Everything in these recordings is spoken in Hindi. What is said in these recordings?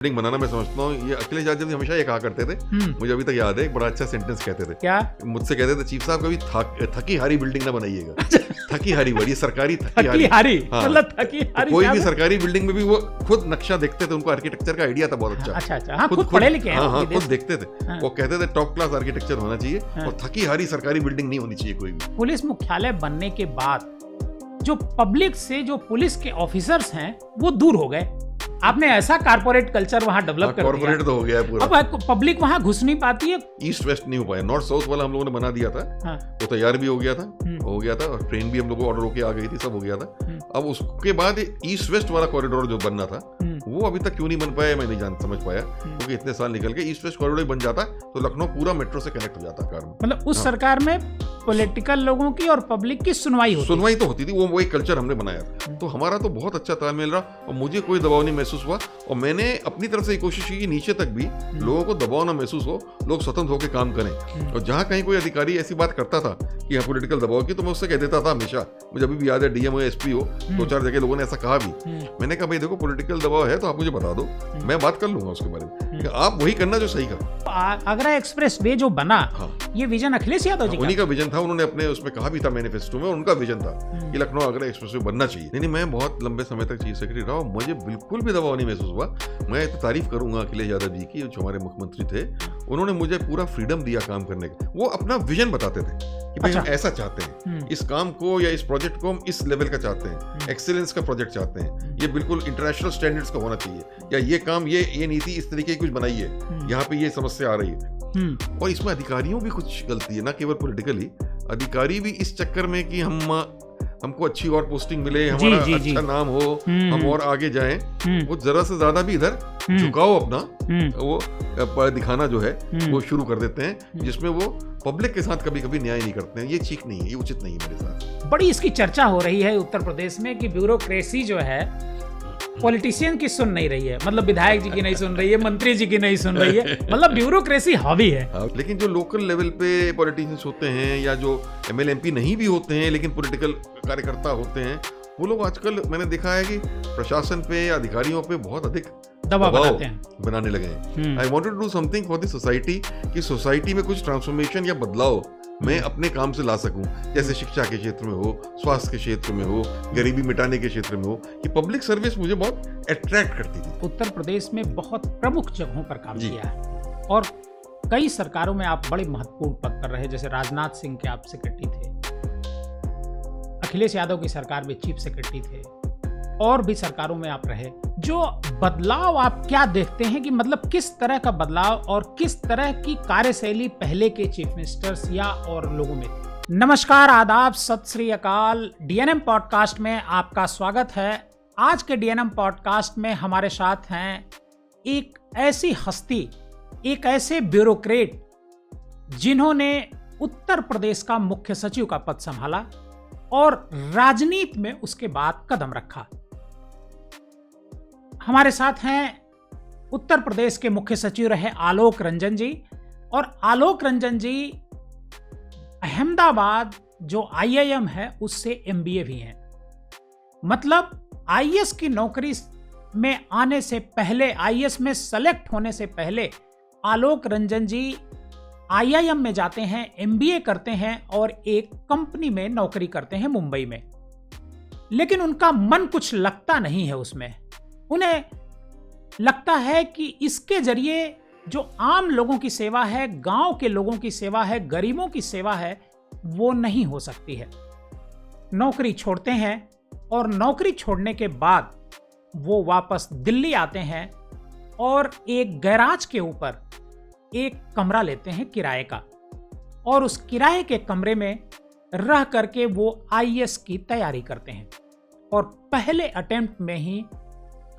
बिल्डिंग बनाना मैं समझता हूँ, ये अखिलेश यादव जी हमेशा ये कहा करते थे, मुझे अभी तक याद है, एक बड़ा अच्छा सेंटेंस कहते थे। क्या? मुझसे कहते थे, चीफ साहब कभी थकी हारी बिल्डिंग ना बनाइएगा। थकी हारी बड़ी सरकारी थकी हारी, हाँ। मतलब थकी हारी, कोई भी सरकारी बिल्डिंग में भी वो खुद नक्शा देखते थे, उनको आर्किटेक्चर का आइडिया था बहुत अच्छा। अच्छा, हाँ, खुद पढ़े लिखे हैं। हाँ, खुद देखते थे। वो कहते थे टॉप क्लास आर्किटेक्चर होना चाहिए और थकी हारी सरकारी बिल्डिंग नहीं होनी चाहिए कोई भी। पुलिस मुख्यालय बनने के बाद जो पब्लिक से जो पुलिस के ऑफिसर्स हैं वो दूर हो गए। आपने ऐसा कारपोरेट कल्चर वहां डेवलप कर दिया। कॉर्पोरेट तो हो गया पूरा। अब पब्लिक वहां घुस नहीं पाती है। ईस्ट वेस्ट नहीं हो पाया, नॉर्थ साउथ वाला हम लोगों ने बना दिया था। हाँ। वो तैयार भी हो गया था, और ट्रेन भी हम लोग को ऑर्डर होके आ गई थी, सब हो गया था। अब उसके बाद ईस्ट वेस्ट वाला कॉरिडोर जो बनना था वो अभी तक क्यों नहीं बन पाया, मैं नहीं समझ पाया, क्योंकि इतने साल निकल के ईस्ट वेस्ट कॉरिडोर बन जाता तो लखनऊ पूरा मेट्रो से कनेक्ट हो जाता कार में। मतलब उस सरकार में पॉलिटिकल लोगों की और पब्लिक की सुनवाई तो होती थी, वो एक कल्चर हमने बनाया था। तो हमारा तो बहुत अच्छा तालमेल रहा और मुझे कोई दबाव नहीं महसूस हुआ। और मैंने अपनी तरफ से कोशिश की कि नीचे तक भी लोगों को दबाव ना महसूस हो, लोग स्वतंत्र होकर काम करें। और जहां कहीं कोई अधिकारी ऐसी बात करता था कि यहाँ पॉलिटिकल दबाव की, तो मैं उससे कह देता था हमेशा। मुझे अभी भी याद है, डीएम हो, एसपी हो, 2-4 जगह लोगों ने ऐसा कहा भी। मैंने कहा भाई देखो, पॉलिटिकल दबाव है तो आप मुझे बता दो, मैं बात कर लूंगा उसके बारे में, आप वही करना जो सही कहा। आगरा एक्सप्रेस वे जो बना, ये विजन अखिलेश यादव जी का, उन्हीं का विजन था। उन्होंने अपने उसमें कहा भी था मैनिफेस्टो में, उनका विजन था कि लखनऊ आगरा एक्सप्रेस वे बनना चाहिए। नहीं, मैं बहुत लंबे समय तक चीफ सेक्रेटरी रहा, मुझे बिल्कुल भी दबाव नहीं महसूस हुआ। मैं तो तारीफ करूंगा अखिलेश यादव जी की, जो हमारे मुख्यमंत्री थे। उन्होंने मुझे पूरा फ्रीडम दिया काम करने का। वो अपना विजन बताते थे कि भाई हम ऐसा चाहते हैं, इस काम को या इस प्रोजेक्ट को हम इस लेवल का चाहते हैं, एक्सीलेंस का प्रोजेक्ट चाहते हैं, ये बिल्कुल इंटरनेशनल स्टैंडर्ड्स का होना चाहिए, या ये काम ये नीति इस तरीके की कुछ बनाइए, यहाँ पे ये समस्या आ रही है। और इसमें अधिकारियों भी कुछ गलती है, ना केवल पॉलिटिकली। अधिकारी भी इस चक्कर में कि हमको अच्छी और पोस्टिंग मिले, हमारा अच्छा नाम हो, हम और आगे जाएं, वो जरा से ज्यादा भी इधर झुकाव अपना वो दिखाना जो है वो शुरू कर देते हैं, जिसमें वो पब्लिक के साथ कभी कभी न्याय नहीं करते हैं। ये ठीक नहीं है, ये उचित नहीं है मेरे साथ। बड़ी इसकी चर्चा हो रही है उत्तर प्रदेश में कि ब्यूरोक्रेसी जो है पॉलिटिशियन की सुन नहीं रही है, मतलब विधायक जी की नहीं सुन रही है, मंत्री जी की नहीं सुन रही है, मतलब ब्यूरोक्रेसी हावी है। लेकिन जो लोकल लेवल पे पॉलिटिशियंस होते हैं, या जो एमएलए एमपी नहीं भी होते हैं लेकिन पॉलिटिकल कार्यकर्ता होते हैं, वो लोग आजकल मैंने देखा है कि प्रशासन पे या अधिकारियों पे बहुत अधिक दबाव बनाने लगे हैं। I wanted to do something for the society, कि सोसाइटी में कुछ ट्रांसफॉर्मेशन या बदलाव मैं अपने काम से ला सकूं, जैसे शिक्षा के क्षेत्र में हो, स्वास्थ्य के क्षेत्र में हो, गरीबी मिटाने के क्षेत्र में हो। कि पब्लिक सर्विस मुझे बहुत अट्रैक्ट करती थी। उत्तर प्रदेश में बहुत प्रमुख जगहों पर काम किया है और कई सरकारों में आप बड़े महत्वपूर्ण पद पर रहे, जैसे राजनाथ सिंह के आप सेक्रेटरी थे, अखिलेश यादव की सरकार में चीफ सेक्रेटरी थे, और भी सरकारों में आप रहे। जो बदलाव आप क्या देखते हैं कि मतलब किस तरह का बदलाव और किस तरह की कार्यशैली पहले के चीफ मिनिस्टर्स या और लोगों में थी? नमस्कार, आदाब, सत श्री अकाल। डीएनएम पॉडकास्ट में आपका स्वागत है। आज के डीएनएम पॉडकास्ट में हमारे साथ हैं एक ऐसी हस्ती, एक ऐसे ब्यूरोक्रेट जिन्होंने उत्तर प्रदेश का मुख्य सचिव का पद संभाला और राजनीति में उसके बाद कदम रखा। हमारे साथ हैं उत्तर प्रदेश के मुख्य सचिव रहे आलोक रंजन जी, और आलोक रंजन जी अहमदाबाद जो आईआईएम है उससे एमबीए भी हैं। मतलब आईएएस की नौकरी में आने से पहले, आईएएस में सेलेक्ट होने से पहले आलोक रंजन जी आईआईएम में जाते हैं, एमबीए करते हैं और एक कंपनी में नौकरी करते हैं मुंबई में। लेकिन उनका मन कुछ लगता नहीं है उसमें। उन्हें लगता है कि इसके जरिए जो आम लोगों की सेवा है, गांव के लोगों की सेवा है, गरीबों की सेवा है, वो नहीं हो सकती है। नौकरी छोड़ते हैं और नौकरी छोड़ने के बाद वो वापस दिल्ली आते हैं और एक गैराज के ऊपर एक कमरा लेते हैं किराए का, और उस किराए के कमरे में रह करके वो आईएएस की तैयारी करते हैं और पहले अटेम्प्ट में ही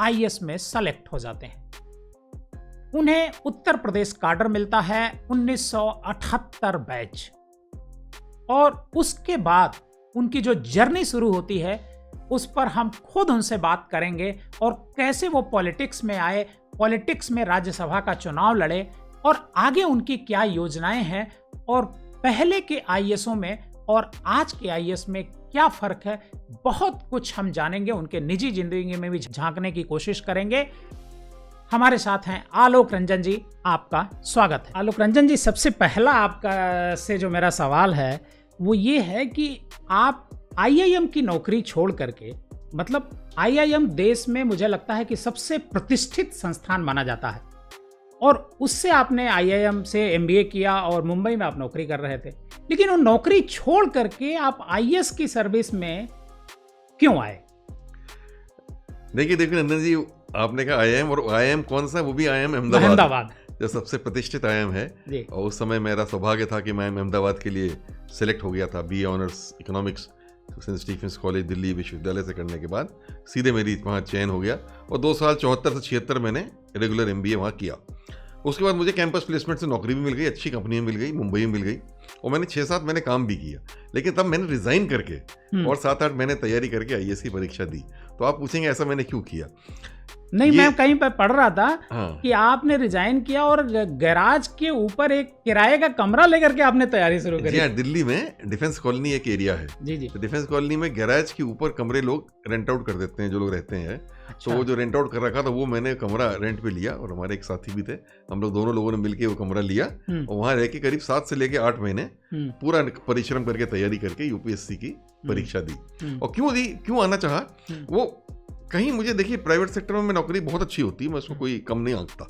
आईएएस में सेलेक्ट हो जाते हैं। उन्हें उत्तर प्रदेश काडर मिलता है 1978 बैच, और उसके बाद उनकी जो जर्नी शुरू होती है उस पर हम खुद उनसे बात करेंगे, और कैसे वो पॉलिटिक्स में आए, पॉलिटिक्स में राज्यसभा का चुनाव लड़े, और आगे उनकी क्या योजनाएं हैं, और पहले के आईएएसों में और आज के आईएएस में क्या फर्क है। बहुत कुछ हम जानेंगे, उनके निजी जिंदगी में भी झांकने की कोशिश करेंगे। हमारे साथ हैं आलोक रंजन जी, आपका स्वागत है। आलोक रंजन जी, सबसे पहला आपका से जो मेरा सवाल है वो ये है कि आप आईआईएम की नौकरी छोड़ करके, मतलब आईआईएम देश में मुझे लगता है कि सबसे प्रतिष्ठित संस्थान माना जाता है, और उससे आपने आईआईएम से एमबीए किया और मुंबई में आप नौकरी कर रहे थे, लेकिन वो नौकरी छोड़ करके आप आईएएस की सर्विस में क्यों आए? देखिए नंदन जी, आपने कहा आईआईएम, और आईआईएम कौन सा, वो भी आईआईएम अहमदाबाद, जो सबसे प्रतिष्ठित आईआईएम है। और उस समय मेरा सौभाग्य था कि मैं अहमदाबाद के लिए सिलेक्ट हो गया था। BA honours economics Saint Stephen's College Delhi विश्वविद्यालय से करने के बाद सीधे मेरी वहाँ चयन हो गया, और 2 साल 74 से 76 मैंने रेगुलर एमबीए वहाँ किया। उसके बाद मुझे कैंपस प्लेसमेंट से नौकरी भी मिल गई, अच्छी कंपनी में मिल गई, मुंबई में मिल गई, और मैंने 6-7 महीने काम भी किया। लेकिन तब मैंने रिजाइन करके और 7-8 महीने तैयारी करके आईएएस की परीक्षा दी। तो आप पूछेंगे ऐसा मैंने क्यों किया? नहीं, मैं कहीं पर पढ़ रहा था कि आपने रिजाइन किया और गैराज के ऊपर एक किराए का कमरा लेकर के आपने तैयारी शुरू करी। जी, दिल्ली में डिफेंस कॉलोनी एक एरिया है। जी। तो डिफेंस कॉलोनी में गैराज के ऊपर कमरे लोग रेंट आउट कर देते हैं, जो लोग रहते हैं। अच्छा। तो वो जो रेंट आउट कर रखा था वो मैंने कमरा रेंट पे लिया, और हमारे एक साथी भी थे, हम लोग दोनों लोगों ने मिलकर वो कमरा लिया, और वहाँ रह के करीब 7 से लेके 8 महीने पूरा परिश्रम करके तैयारी करके यूपीएससी की परीक्षा दी। और क्यों आना चाहा, वो कहीं मुझे, देखिए प्राइवेट सेक्टर में नौकरी बहुत अच्छी होती है, मैं उसको कोई कम नहीं आंकता,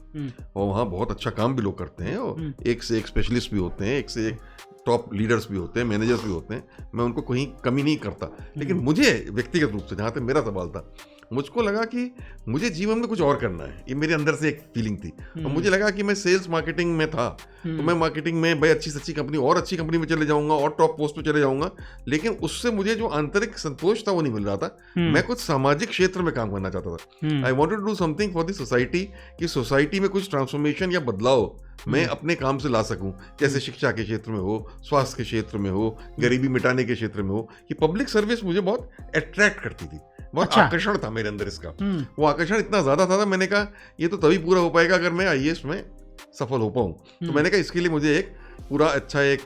और वहाँ बहुत अच्छा काम भी लोग करते हैं, और एक से एक स्पेशलिस्ट भी होते हैं, एक से एक टॉप लीडर्स भी होते हैं, मैनेजर्स भी होते हैं, मैं उनको कहीं कमी नहीं करता। लेकिन मुझे व्यक्तिगत रूप से, जहाँ तक मेरा सवाल था, मुझको लगा कि मुझे जीवन में कुछ और करना है, ये मेरे अंदर से एक फीलिंग थी। और मुझे लगा कि मैं सेल्स मार्केटिंग में था, तो मैं मार्केटिंग में भाई अच्छी से अच्छी कंपनी, और अच्छी कंपनी में चले जाऊंगा, और टॉप पोस्ट पे चले जाऊंगा, लेकिन उससे मुझे जो आंतरिक संतोष था वो नहीं मिल रहा था। मैं कुछ सामाजिक क्षेत्र में काम करना चाहता था। I wanted to do something for the society, कि सोसाइटी में कुछ ट्रांसफॉर्मेशन या बदलाव मैं अपने काम से ला सकूं, जैसे शिक्षा के क्षेत्र में हो, स्वास्थ्य के क्षेत्र में हो, गरीबी मिटाने के क्षेत्र में हो। कि पब्लिक सर्विस मुझे बहुत अट्रैक्ट करती थी, बहुत अच्छा आकर्षण था मेरे अंदर इसका। वो आकर्षण इतना ज्यादा था, मैंने कहा ये तो तभी पूरा हो पाएगा अगर मैं आईएएस में सफल हो पाऊं। तो मैंने कहा इसके लिए मुझे एक पूरा अच्छा एक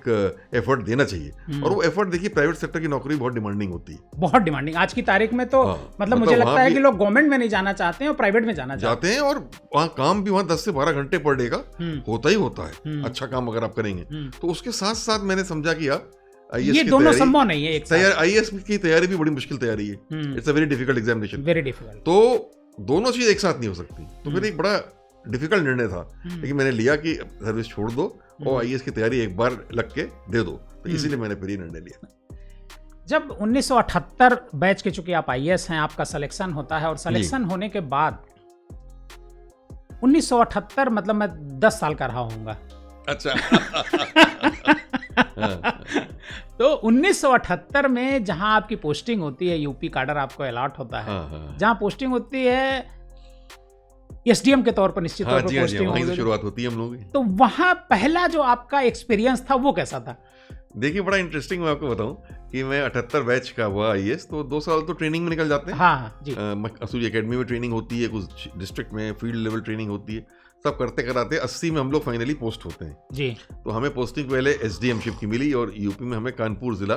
एफर्ट देना चाहिए। और वो एफर्ट, देखिए प्राइवेट सेक्टर की नौकरी बहुत डिमांडिंग होती है, बहुत डिमांडिंग आज की तारीख में। तो मतलब मुझे लगता है कि लोग गवर्नमेंट में नहीं जाना चाहते हैं और प्राइवेट में जाना चाहते हैं, और वहाँ काम भी वहाँ 10 से 12 घंटे पर डे का होता ही होता है। अच्छा काम अगर आप करेंगे तो उसके साथ साथ मैंने समझा कि आप ये दोनों संभव नहीं है एक साथ। आईएएस की तैयारी भी बड़ी मुश्किल तैयारी है, it's a very difficult examination, very difficult. तो दोनों चीज एक साथ नहीं हो सकती। तो फिर एक बड़ा डिफिकल्ट निर्णय था, लेकिन मैंने लिया कि सर्विस छोड़ दो और आईएएस की तैयारी एक बार लग के दे दो। तो इसीलिए मैंने फिर ये निर्णय लिया। जब 1978 बैच के, चूंकि आप आईएएस हैं, आपका सिलेक्शन होता है, और सिलेक्शन होने के बाद 1978 मतलब मैं 10 साल का रहा होऊंगा। अच्छा। तो 1978 में जहां आपकी पोस्टिंग होती है, यूपी काडर आपको अलॉट होता है, जहां पोस्टिंग होती है एसडीएम के तौर पर, निश्चित तौर पर पोस्टिंग वहीं से शुरुआत होती है हम लोग। तो वहां पहला जो आपका एक्सपीरियंस था वो कैसा था? देखिए बड़ा इंटरेस्टिंग, मैं आपको बताऊं कि मैं 78 बैच का हुआ आईएएस, तो 2 साल तो ट्रेनिंग में निकल जाते हैं। हाँ जी। असूरी एकेडमी में ट्रेनिंग होती है, कुछ डिस्ट्रिक्ट में फील्ड लेवल ट्रेनिंग होती है, सब करते कराते 80 में हम लोग फाइनली पोस्ट होते हैं जी। तो हमें पोस्टिंग पहले एसडीएमशिप की मिली, और यूपी में हमें कानपुर जिला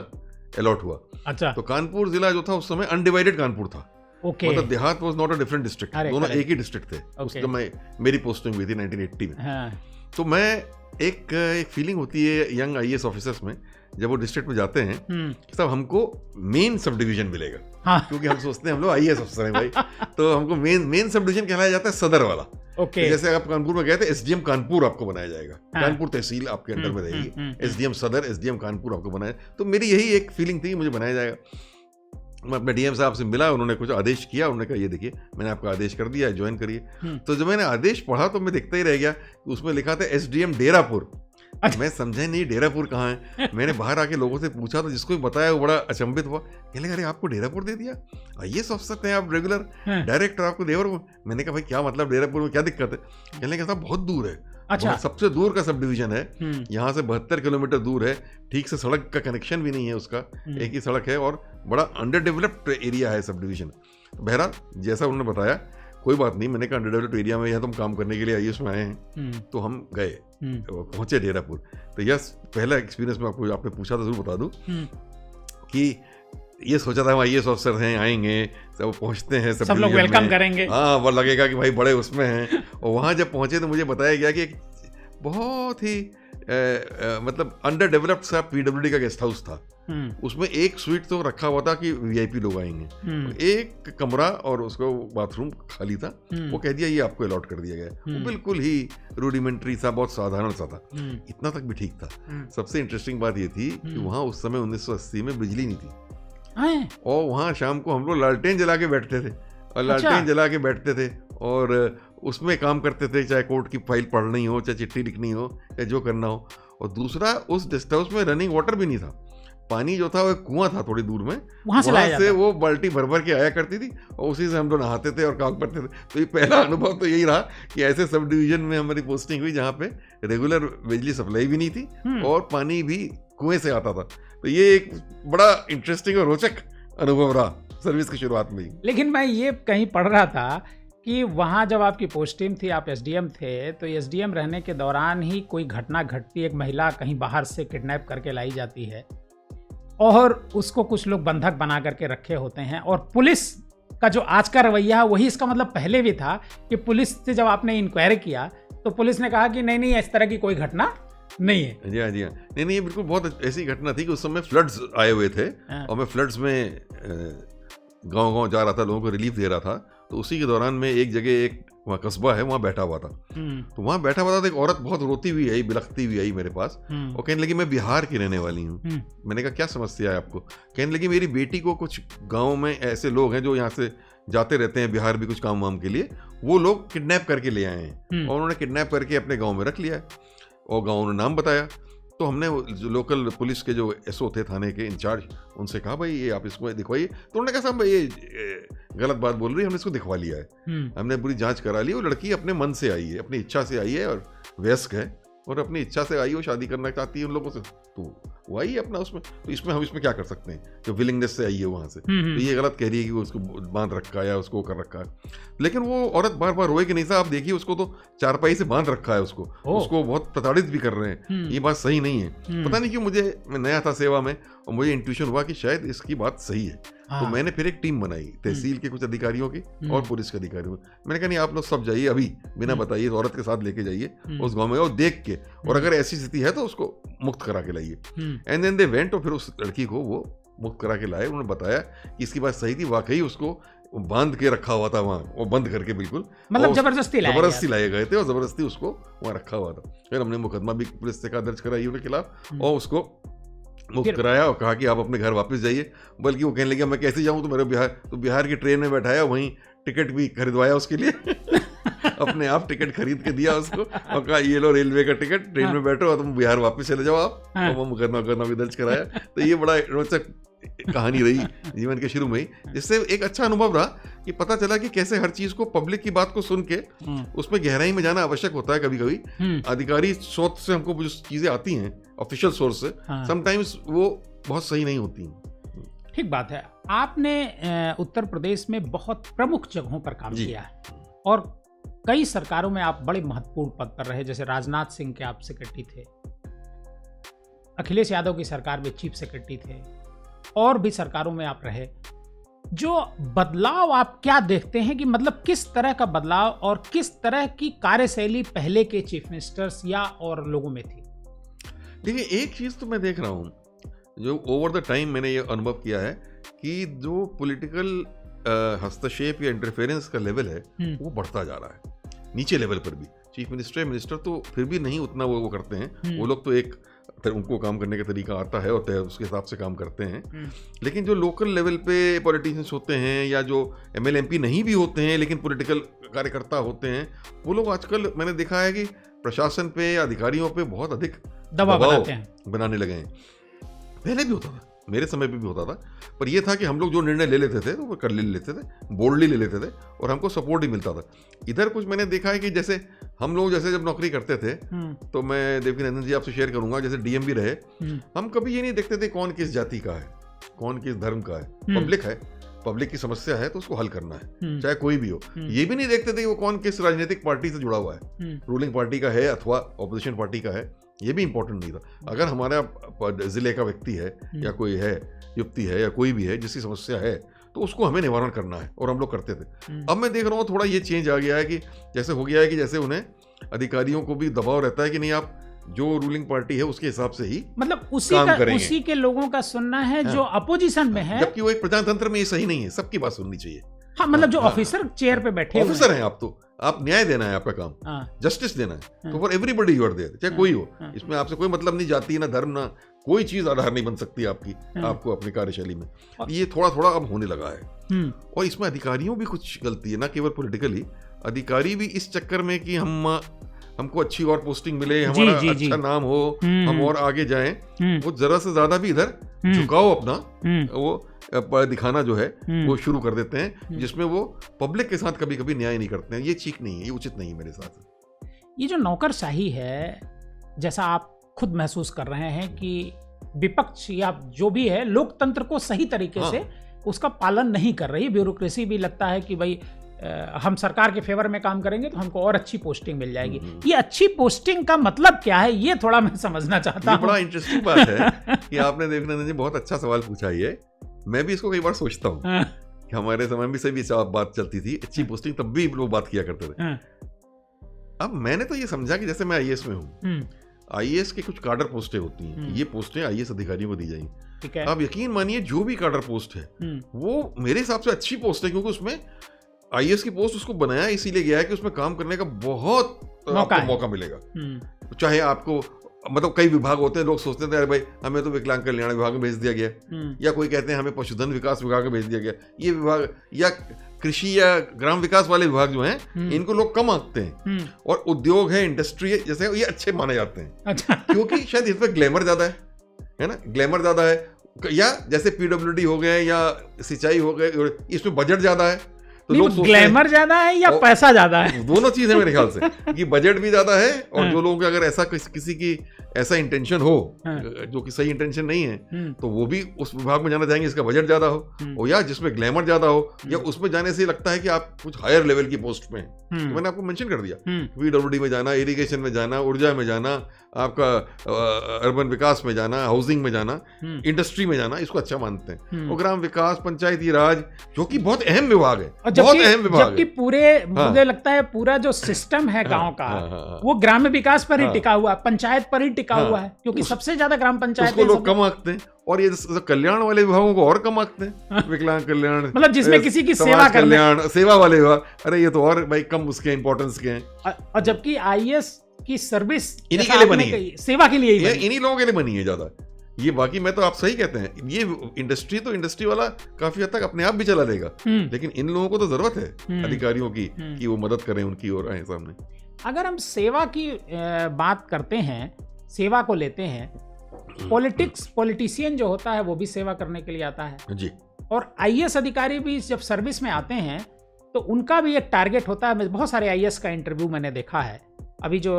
अलॉट हुआ। अच्छा। तो कानपुर जिला जो था उस समय अनडिवाइडेड कानपुर था, मतलब देहात was not a different district, दोनों एक ही डिस्ट्रिक्ट थे। उस समय मेरी पोस्टिंग हुई थी 1980 में। हाँ। तो मैं एक फीलिंग होती है यंग आईएएस ऑफिसर्स में, जब वो डिस्ट्रिक्ट में जाते हैं तब हमको मेन सब डिवीजन मिलेगा। हाँ। क्योंकि हम सोचते हैं हम लोग आईएएस ऑफिसर हैं भाई, तो हमको मेन सब डिवीजन कहलाया जाता है सदर वाला। ओके। तो जैसे आप कानपुर में गए थे, एसडीएम कानपुर आपको बनाया जाएगा। हाँ। कानपुर तहसील आपके अंडर में रहेगी, एसडीएम सदर, एसडीएम कानपुर आपको बनाया। तो मेरी यही एक फीलिंग थी, मुझे बनाया जाएगा। मैं अपने डीएम साहब से मिला, उन्होंने कुछ आदेश किया, उन्होंने कहा ये देखिए मैंने आपका आदेश कर दिया है, ज्वाइन करिए। तो जब मैंने आदेश पढ़ा तो मैं देखता ही रह गया, उसमें लिखा था एसडीएम डेरापुर। मैं समझा नहीं डेरापुर कहाँ है। मैंने बाहर आके लोगों से पूछा, तो जिसको भी बताया वो बड़ा अचंभित हुआ, कहने अरे आपको डेरापुर दे दिया, आईएएस ऑफिसर हैं आप, रेगुलर डायरेक्टर, आपको डेरापुर। मैंने कहा भाई क्या मतलब डेरापुर में क्या दिक्कत है? कहने का साहब बहुत दूर है। अच्छा। सबसे दूर का सब डिवीजन है, यहाँ से 72 किलोमीटर दूर है, ठीक से सड़क का कनेक्शन भी नहीं है उसका, एक ही सड़क है, और बड़ा अंडर डेवलप्ड एरिया है सब डिवीजन। बहरहाल जैसा उन्होंने बताया, कोई बात नहीं, मैंने कहा अंडर डेवलप्ड एरिया में यहाँ तुम काम करने के लिए आईएएस में आए हैं। तो हम गए, पहुंचे डेरापुर। तो यस, पहला एक्सपीरियंस में आपको, आपने पूछा तो जरूर बता दूं कि ये सोचा था हम IAS ऑफिसर हैं, आएंगे, सब पहुंचते हैं, सब लोग डिवीजन वेलकम में, करेंगे। हाँ, वो लगेगा कि भाई बड़े उसमें हैं। और वहाँ जब पहुंचे तो मुझे बताया गया कि एक बहुत ही मतलब अंडर डेवलप्ड सा PWD का गेस्ट हाउस था। उसमें एक स्वीट तो रखा हुआ था कि VIP लोग आएंगे, एक कमरा और उसको बाथरूम खाली था। वो कह दिया ये आपको अलॉट कर दिया गया। वो बिल्कुल ही रूडिमेंट्री सा, बहुत साधारण सा था, इतना तक भी ठीक था। सबसे इंटरेस्टिंग बात ये थी कि वहाँ उस समय 1980 में बिजली नहीं थी, और वहाँ शाम को हम लोग लालटेन जला के बैठते थे, और लालटेन जला के बैठते थे और उसमें काम करते थे, चाहे कोर्ट की फाइल पढ़नी हो, चाहे चिट्ठी लिखनी हो, या जो करना हो। और दूसरा, उस गेस्ट हाउस में रनिंग वाटर भी नहीं था, पानी जो था वो कुआं था थोड़ी दूर में, वहां से वो बाल्टी भर भर के आया करती थी, और उसी से हम लोग नहाते थे और काम करते थे। तो ये पहला अनुभव तो यही रहा कि ऐसे सब डिवीजन में हमारी पोस्टिंग हुई जहाँ पे रेगुलर बिजली सप्लाई भी नहीं थी और पानी भी कुएं से आता था। तो ये एक बड़ा इंटरेस्टिंग और रोचक अनुभव रहा सर्विस की शुरुआत में ही। लेकिन मैं ये कहीं पढ़ रहा था कि वहाँ जब आपकी पोस्टिंग थी, आप SDM थे, तो SDM रहने के दौरान ही कोई घटना घटती, एक महिला कहीं बाहर से किडनैप करके लाई जाती है और उसको कुछ लोग बंधक बना करके रखे होते हैं, और पुलिस का जो आज का रवैया है वही इसका मतलब पहले भी था कि पुलिस से जब आपने इंक्वायरी किया तो पुलिस ने कहा कि नहीं नहीं, इस तरह की कोई घटना नहीं है। जी हाँ, जी हाँ, नहीं, ये बिल्कुल बहुत ऐसी घटना थी कि उस समय फ्लड्स आए हुए थे और मैं फ्लड्स में गांव-गांव जा रहा था, लोगों को रिलीफ दे रहा था। तो उसी के दौरान में एक जगह, एक वहाँ कस्बा है, वहाँ बैठा हुआ था। तो वहाँ बैठा हुआ था तो एक औरत बहुत रोती हुई आई, बिलखती हुई आई मेरे पास, और कहने लगी मैं बिहार की रहने वाली हूँ। मैंने कहा क्या समस्या है आपको? कहने लगी मेरी बेटी को कुछ गाँव में ऐसे लोग हैं जो यहाँ से जाते रहते हैं बिहार भी कुछ काम वाम के लिए, वो लोग किडनैप करके ले आए हैं और उन्होंने किडनैप करके अपने गाँव में रख लिया है। और गाँव ने नाम बताया, तो हमने जो लोकल पुलिस के जो SO थे थाने के इंचार्ज, उनसे कहा भाई ये आप इसको दिखवाइए। तो उन्होंने कहा साहब ये गलत बात बोल रही है, हमने इसको दिखवा लिया है, हमने पूरी जांच करा ली, वो लड़की अपने मन से आई है, अपनी इच्छा से आई है और वयस्क है और अपनी इच्छा से आई, वो शादी करना चाहती है उन लोगों से, तो वो आई है अपना उसमें, तो इसमें हम इसमें क्या कर सकते हैं, जो विलिंगनेस से आई है वहाँ से। तो ये गलत कह रही है कि वो उसको बांध रखा है या उसको कर रखा है। लेकिन वो औरत बार बार रोए कि नहीं साहब, आप देखिए उसको तो चारपाई से बांध रखा है, उसको बहुत प्रताड़ित भी कर रहे हैं, ये बात सही नहीं है। पता नहीं क्यों मैं नया था सेवा में और मुझे इंट्यूशन हुआ कि शायद इसकी बात सही है। तो मैंने फिर एक टीम बनाई, तहसील के कुछ अधिकारियों की और पुलिस के अधिकारियों की। मैंने कहा नहीं आप लोग सब जाइए, अभी बिना बताइए औरत के साथ लेके जाइए उस गांव में और देख के, और अगर ऐसी स्थिति है तो उसको मुक्त करा के लाइए। एंड देन दे वेंट, और फिर उस लड़की को वो मुक्त करा के लाए। उन्होंने बताया कि इसकी बात सही थी, वाकई उसको बांध के रखा हुआ था वहाँ, वो बंद करके बिल्कुल, मतलब जबरदस्ती लाए गए थे और जबरदस्ती उसको वहाँ रखा हुआ था। फिर हमने मुकदमा भी पुलिस से दर्ज कराई उनके खिलाफ और उसको मुक्त कराया और कहा कि आप अपने घर वापस जाइए। बल्कि वो कहने लगे मैं कैसे जाऊँ, तो मेरे बिहार की ट्रेन में बैठाया, वहीं टिकट भी खरीदवाया उसके लिए अपने आप टिकट खरीद के दिया उसको और कहा ये लो रेलवे का टिकट, ट्रेन में बैठो और तुम बिहार वापस चले जाओ आप। और वो मुकदमा भी दर्ज कराया। तो ये बड़ा रोचक कहानी रही जीवन के शुरू में ही, जिससे एक अच्छा अनुभव रहा कि पता चला कि कैसे हर चीज को, पब्लिक की बात को सुन के उसमें गहराई में जाना आवश्यक होता है। कभी कभी अधिकारी स्रोत से हमको जो चीजें आती हैं, ऑफिशियल सोर्स से, समटाइम्स वो बहुत सही नहीं होती हैं। ठीक बात है। आपने उत्तर प्रदेश में बहुत प्रमुख जगहों पर काम किया है और कई सरकारों में आप बड़े महत्वपूर्ण पद पर रहे, जैसे राजनाथ सिंह के आप सेक्रेटरी थे, अखिलेश यादव की सरकार में चीफ सेक्रेटरी थे, और भी सरकारों में आप रहे। जो बदलाव आप क्या देखते हैं कि मतलब किस तरह का बदलाव और किस तरह की कार्यशैली पहले के चीफ मिनिस्टर्स या और लोगों में थी? देखिए, एक चीज तो मैं देख रहा हूँ जो ओवर द टाइम मैंने ये अनुभव किया है कि जो पॉलिटिकल हस्तक्षेप या इंटरफेरेंस का लेवल है वो बढ़ता जा रहा है। नीचे लेवल पर भी चीफ मिनिस्टर तो फिर भी नहीं उतना वो करते हैं, वो लोग तो एक उनको काम करने का तरीका आता है और उसके हिसाब से काम करते हैं। लेकिन जो लोकल लेवल पे पॉलिटिशियंस होते हैं या जो MLA MP नहीं भी होते हैं लेकिन पॉलिटिकल कार्यकर्ता होते हैं, वो लोग आजकल मैंने देखा है कि प्रशासन पे या अधिकारियों पे बहुत अधिक दबाव बनाने लगे हैं। पहले भी होता था, मेरे समय पे भी होता था, पर यह था कि हम लोग जो निर्णय ले लेते थे तो वो कर ले लेते थे, बोल्डली ले लेते थे और हमको सपोर्ट ही मिलता था। इधर कुछ मैंने देखा है कि जैसे हम लोग जब नौकरी करते थे, तो मैं देवकीनंदन जी आपसे शेयर करूंगा, जैसे DM भी रहे, हम कभी ये नहीं देखते थे कौन किस जाति का है, कौन किस धर्म का है। पब्लिक है, पब्लिक की समस्या है तो उसको हल करना है, चाहे कोई भी हो। ये भी नहीं देखते थे कि वो कौन किस राजनीतिक पार्टी से जुड़ा हुआ है, रूलिंग पार्टी का है अथवा ऑपोजिशन पार्टी का है ये भी इंपॉर्टेंट नहीं था। अगर हमारा जिले का व्यक्ति है या कोई है, युक्ति है या कोई भी है जिसकी समस्या है, तो उसको हमें निवारण करना है, और हम लोग करते थे। अब मैं देख रहा हूँ थोड़ा ये चेंज आ गया है कि जैसे हो गया है कि जैसे उन्हें अधिकारियों को भी दबाव रहता है कि नहीं, आप जो रूलिंग पार्टी है उसके हिसाब से ही मतलब करेंगे। उसी के लोगों का सुनना है जो अपोजिशन में है, जबकि वो एक प्रजातंत्र में ये सही नहीं है, सबकी बात सुननी चाहिए। हाँ, मतलब जो ऑफिसर चेयर पे बैठे हुए ऑफिसर हैं आप, तो आप न्याय देना है, आपका काम जस्टिस देना है, तो for everybody you are there, चाहे कोई हो। इसमें आपसे कोई मतलब नहीं, जाति ना धर्म ना कोई चीज आधार नहीं बन सकती आपकी, आपको अपनी कार्यशैली में। ये थोड़ा थोड़ा अब होने लगा है, और इसमें अधिकारियों भी कुछ गलती है, ना केवल पॉलिटिकली, अधिकारी भी इस चक्कर में कि हमको अच्छी और पोस्टिंग मिले, हमारा अच्छा नाम हो, हम और आगे जाएं, वो जरा से ज्यादा भी इधर झुकाव अपना वो दिखाना जो है वो शुरू कर देते हैं, जिसमें वो पब्लिक के साथ कभी कभी न्याय नहीं करते हैं। ये ठीक नहीं है, ये उचित नहीं है मेरे साथ। ये जो नौकरशाही है, जैसा आप खुद महसूस कर रहे हैं कि विपक्ष या जो भी है लोकतंत्र को सही तरीके से उसका पालन नहीं कर रही, ब्यूरोक्रेसी भी लगता है कि भाई हम सरकार के फेवर में काम करेंगे तो हमको और अच्छी पोस्टिंग मिल जाएगी। ये अच्छी पोस्टिंग का मतलब क्या है, ये थोड़ा मैं समझना चाहता हूँ। बड़ा इंटरेस्टिंग बात है कि आपने देखना जी बहुत अच्छा सवाल पूछा। ये मैं भी इसको कई बार सोचता हूँ कि हमारे समय में से भी बात चलती थी, अच्छी पोस्टिंग तब भी लोग बात किया करते थे। अब मैंने तो ये समझा कि जैसे मैं आईएएस में हूँ, आईएएस की कुछ कार्डर पोस्टें होती हैं, ये पोस्टें आईएएस अधिकारियों को दी जाएंगी। आप यकीन मानिए जो भी कार्डर पोस्ट है वो मेरे हिसाब से अच्छी पोस्ट है, क्योंकि उसमें आईएएस की पोस्ट उसको बनाया इसीलिए गया है कि उसमें काम करने का बहुत मौका मिलेगा। चाहे आपको मतलब कई विभाग होते हैं, लोग सोचते हैं अरे भाई हमें तो विकलांग कल्याण विभाग में भेज दिया गया, या कोई कहते हैं हमें पशुधन विकास विभाग में भेज दिया गया। ये विभाग या कृषि या ग्राम विकास वाले विभाग जो हैं इनको लोग कम आंकते हैं, और उद्योग है, इंडस्ट्री है, जैसे ये अच्छे माने जाते हैं। अच्छा। क्योंकि शायद इसमें ग्लैमर ज्यादा है ना, ग्लैमर ज्यादा है, या जैसे पीडब्ल्यूडी हो गए या सिंचाई हो गए, इसमें बजट ज्यादा है, तो लोग ग्लैमर ज्यादा है या पैसा ज्यादा है, दोनों चीज है मेरे ख्याल से, कि बजट भी ज्यादा है, और जो लोगों के अगर ऐसा किसी की ऐसा इंटेंशन हो जो कि सही इंटेंशन नहीं है, तो वो भी उस विभाग में जाना चाहेंगे इसका बजट ज्यादा हो, और या जिसमें ग्लैमर ज्यादा हो, या उसमें जाने से लगता है कि आप कुछ हायर लेवल की पोस्ट में हैं। तो मैंने आपको मेंशन कर दिया, पीडब्ल्यूडी में जाना, इरिगेशन में जाना, ऊर्जा में जाना, आपका अर्बन विकास में जाना, हाउसिंग में जाना, इंडस्ट्री में जाना, इसको अच्छा मानते हैं। और ग्राम विकास, पंचायती राज, जो कि बहुत अहम विभाग है, बहुत अहम विभाग है, जबकि पूरे मुझे लगता है पूरा जो सिस्टम है गांव का वो ग्राम विकास पर ही टिका हुआ, पंचायत पर ही टिका हुआ है, क्योंकि सबसे ज्यादा ग्राम पंचायत उसको लोग कम आंकते हैं, और ये कल्याण वाले विभागों को और कम आंकते हैं। विकलांग कल्याण मतलब जिसमें किसी की सेवा कल्याण, सेवा वाले विभाग, अरे ये तो और भाई कम उसके इंपॉर्टेंस के हैं। और जबकि आईएएस की सर्विस इन्हीं के लिए बनी है, सेवा के लिए ही, इन्हीं लोगों के लिए बनी है ज्यादा। ये बाकी मैं तो आप सही कहते हैं, ये इंडस्ट्री तो इंडस्ट्री वाला काफी हद तक अपने आप भी चला लेगा, लेकिन इन लोगों को तो जरूरत है अधिकारियों की कि वो मदद करें उनकी और आए सामने। अगर हम सेवा की बात करते हैं, सेवा को लेते हैं, पॉलिटिशियन जो होता है वो भी सेवा करने के लिए आता है जी, और आईएएस अधिकारी भी जब सर्विस में आते हैं तो उनका भी एक टारगेट होता है। बहुत सारे आईएएस का इंटरव्यू मैंने देखा है, अभी जो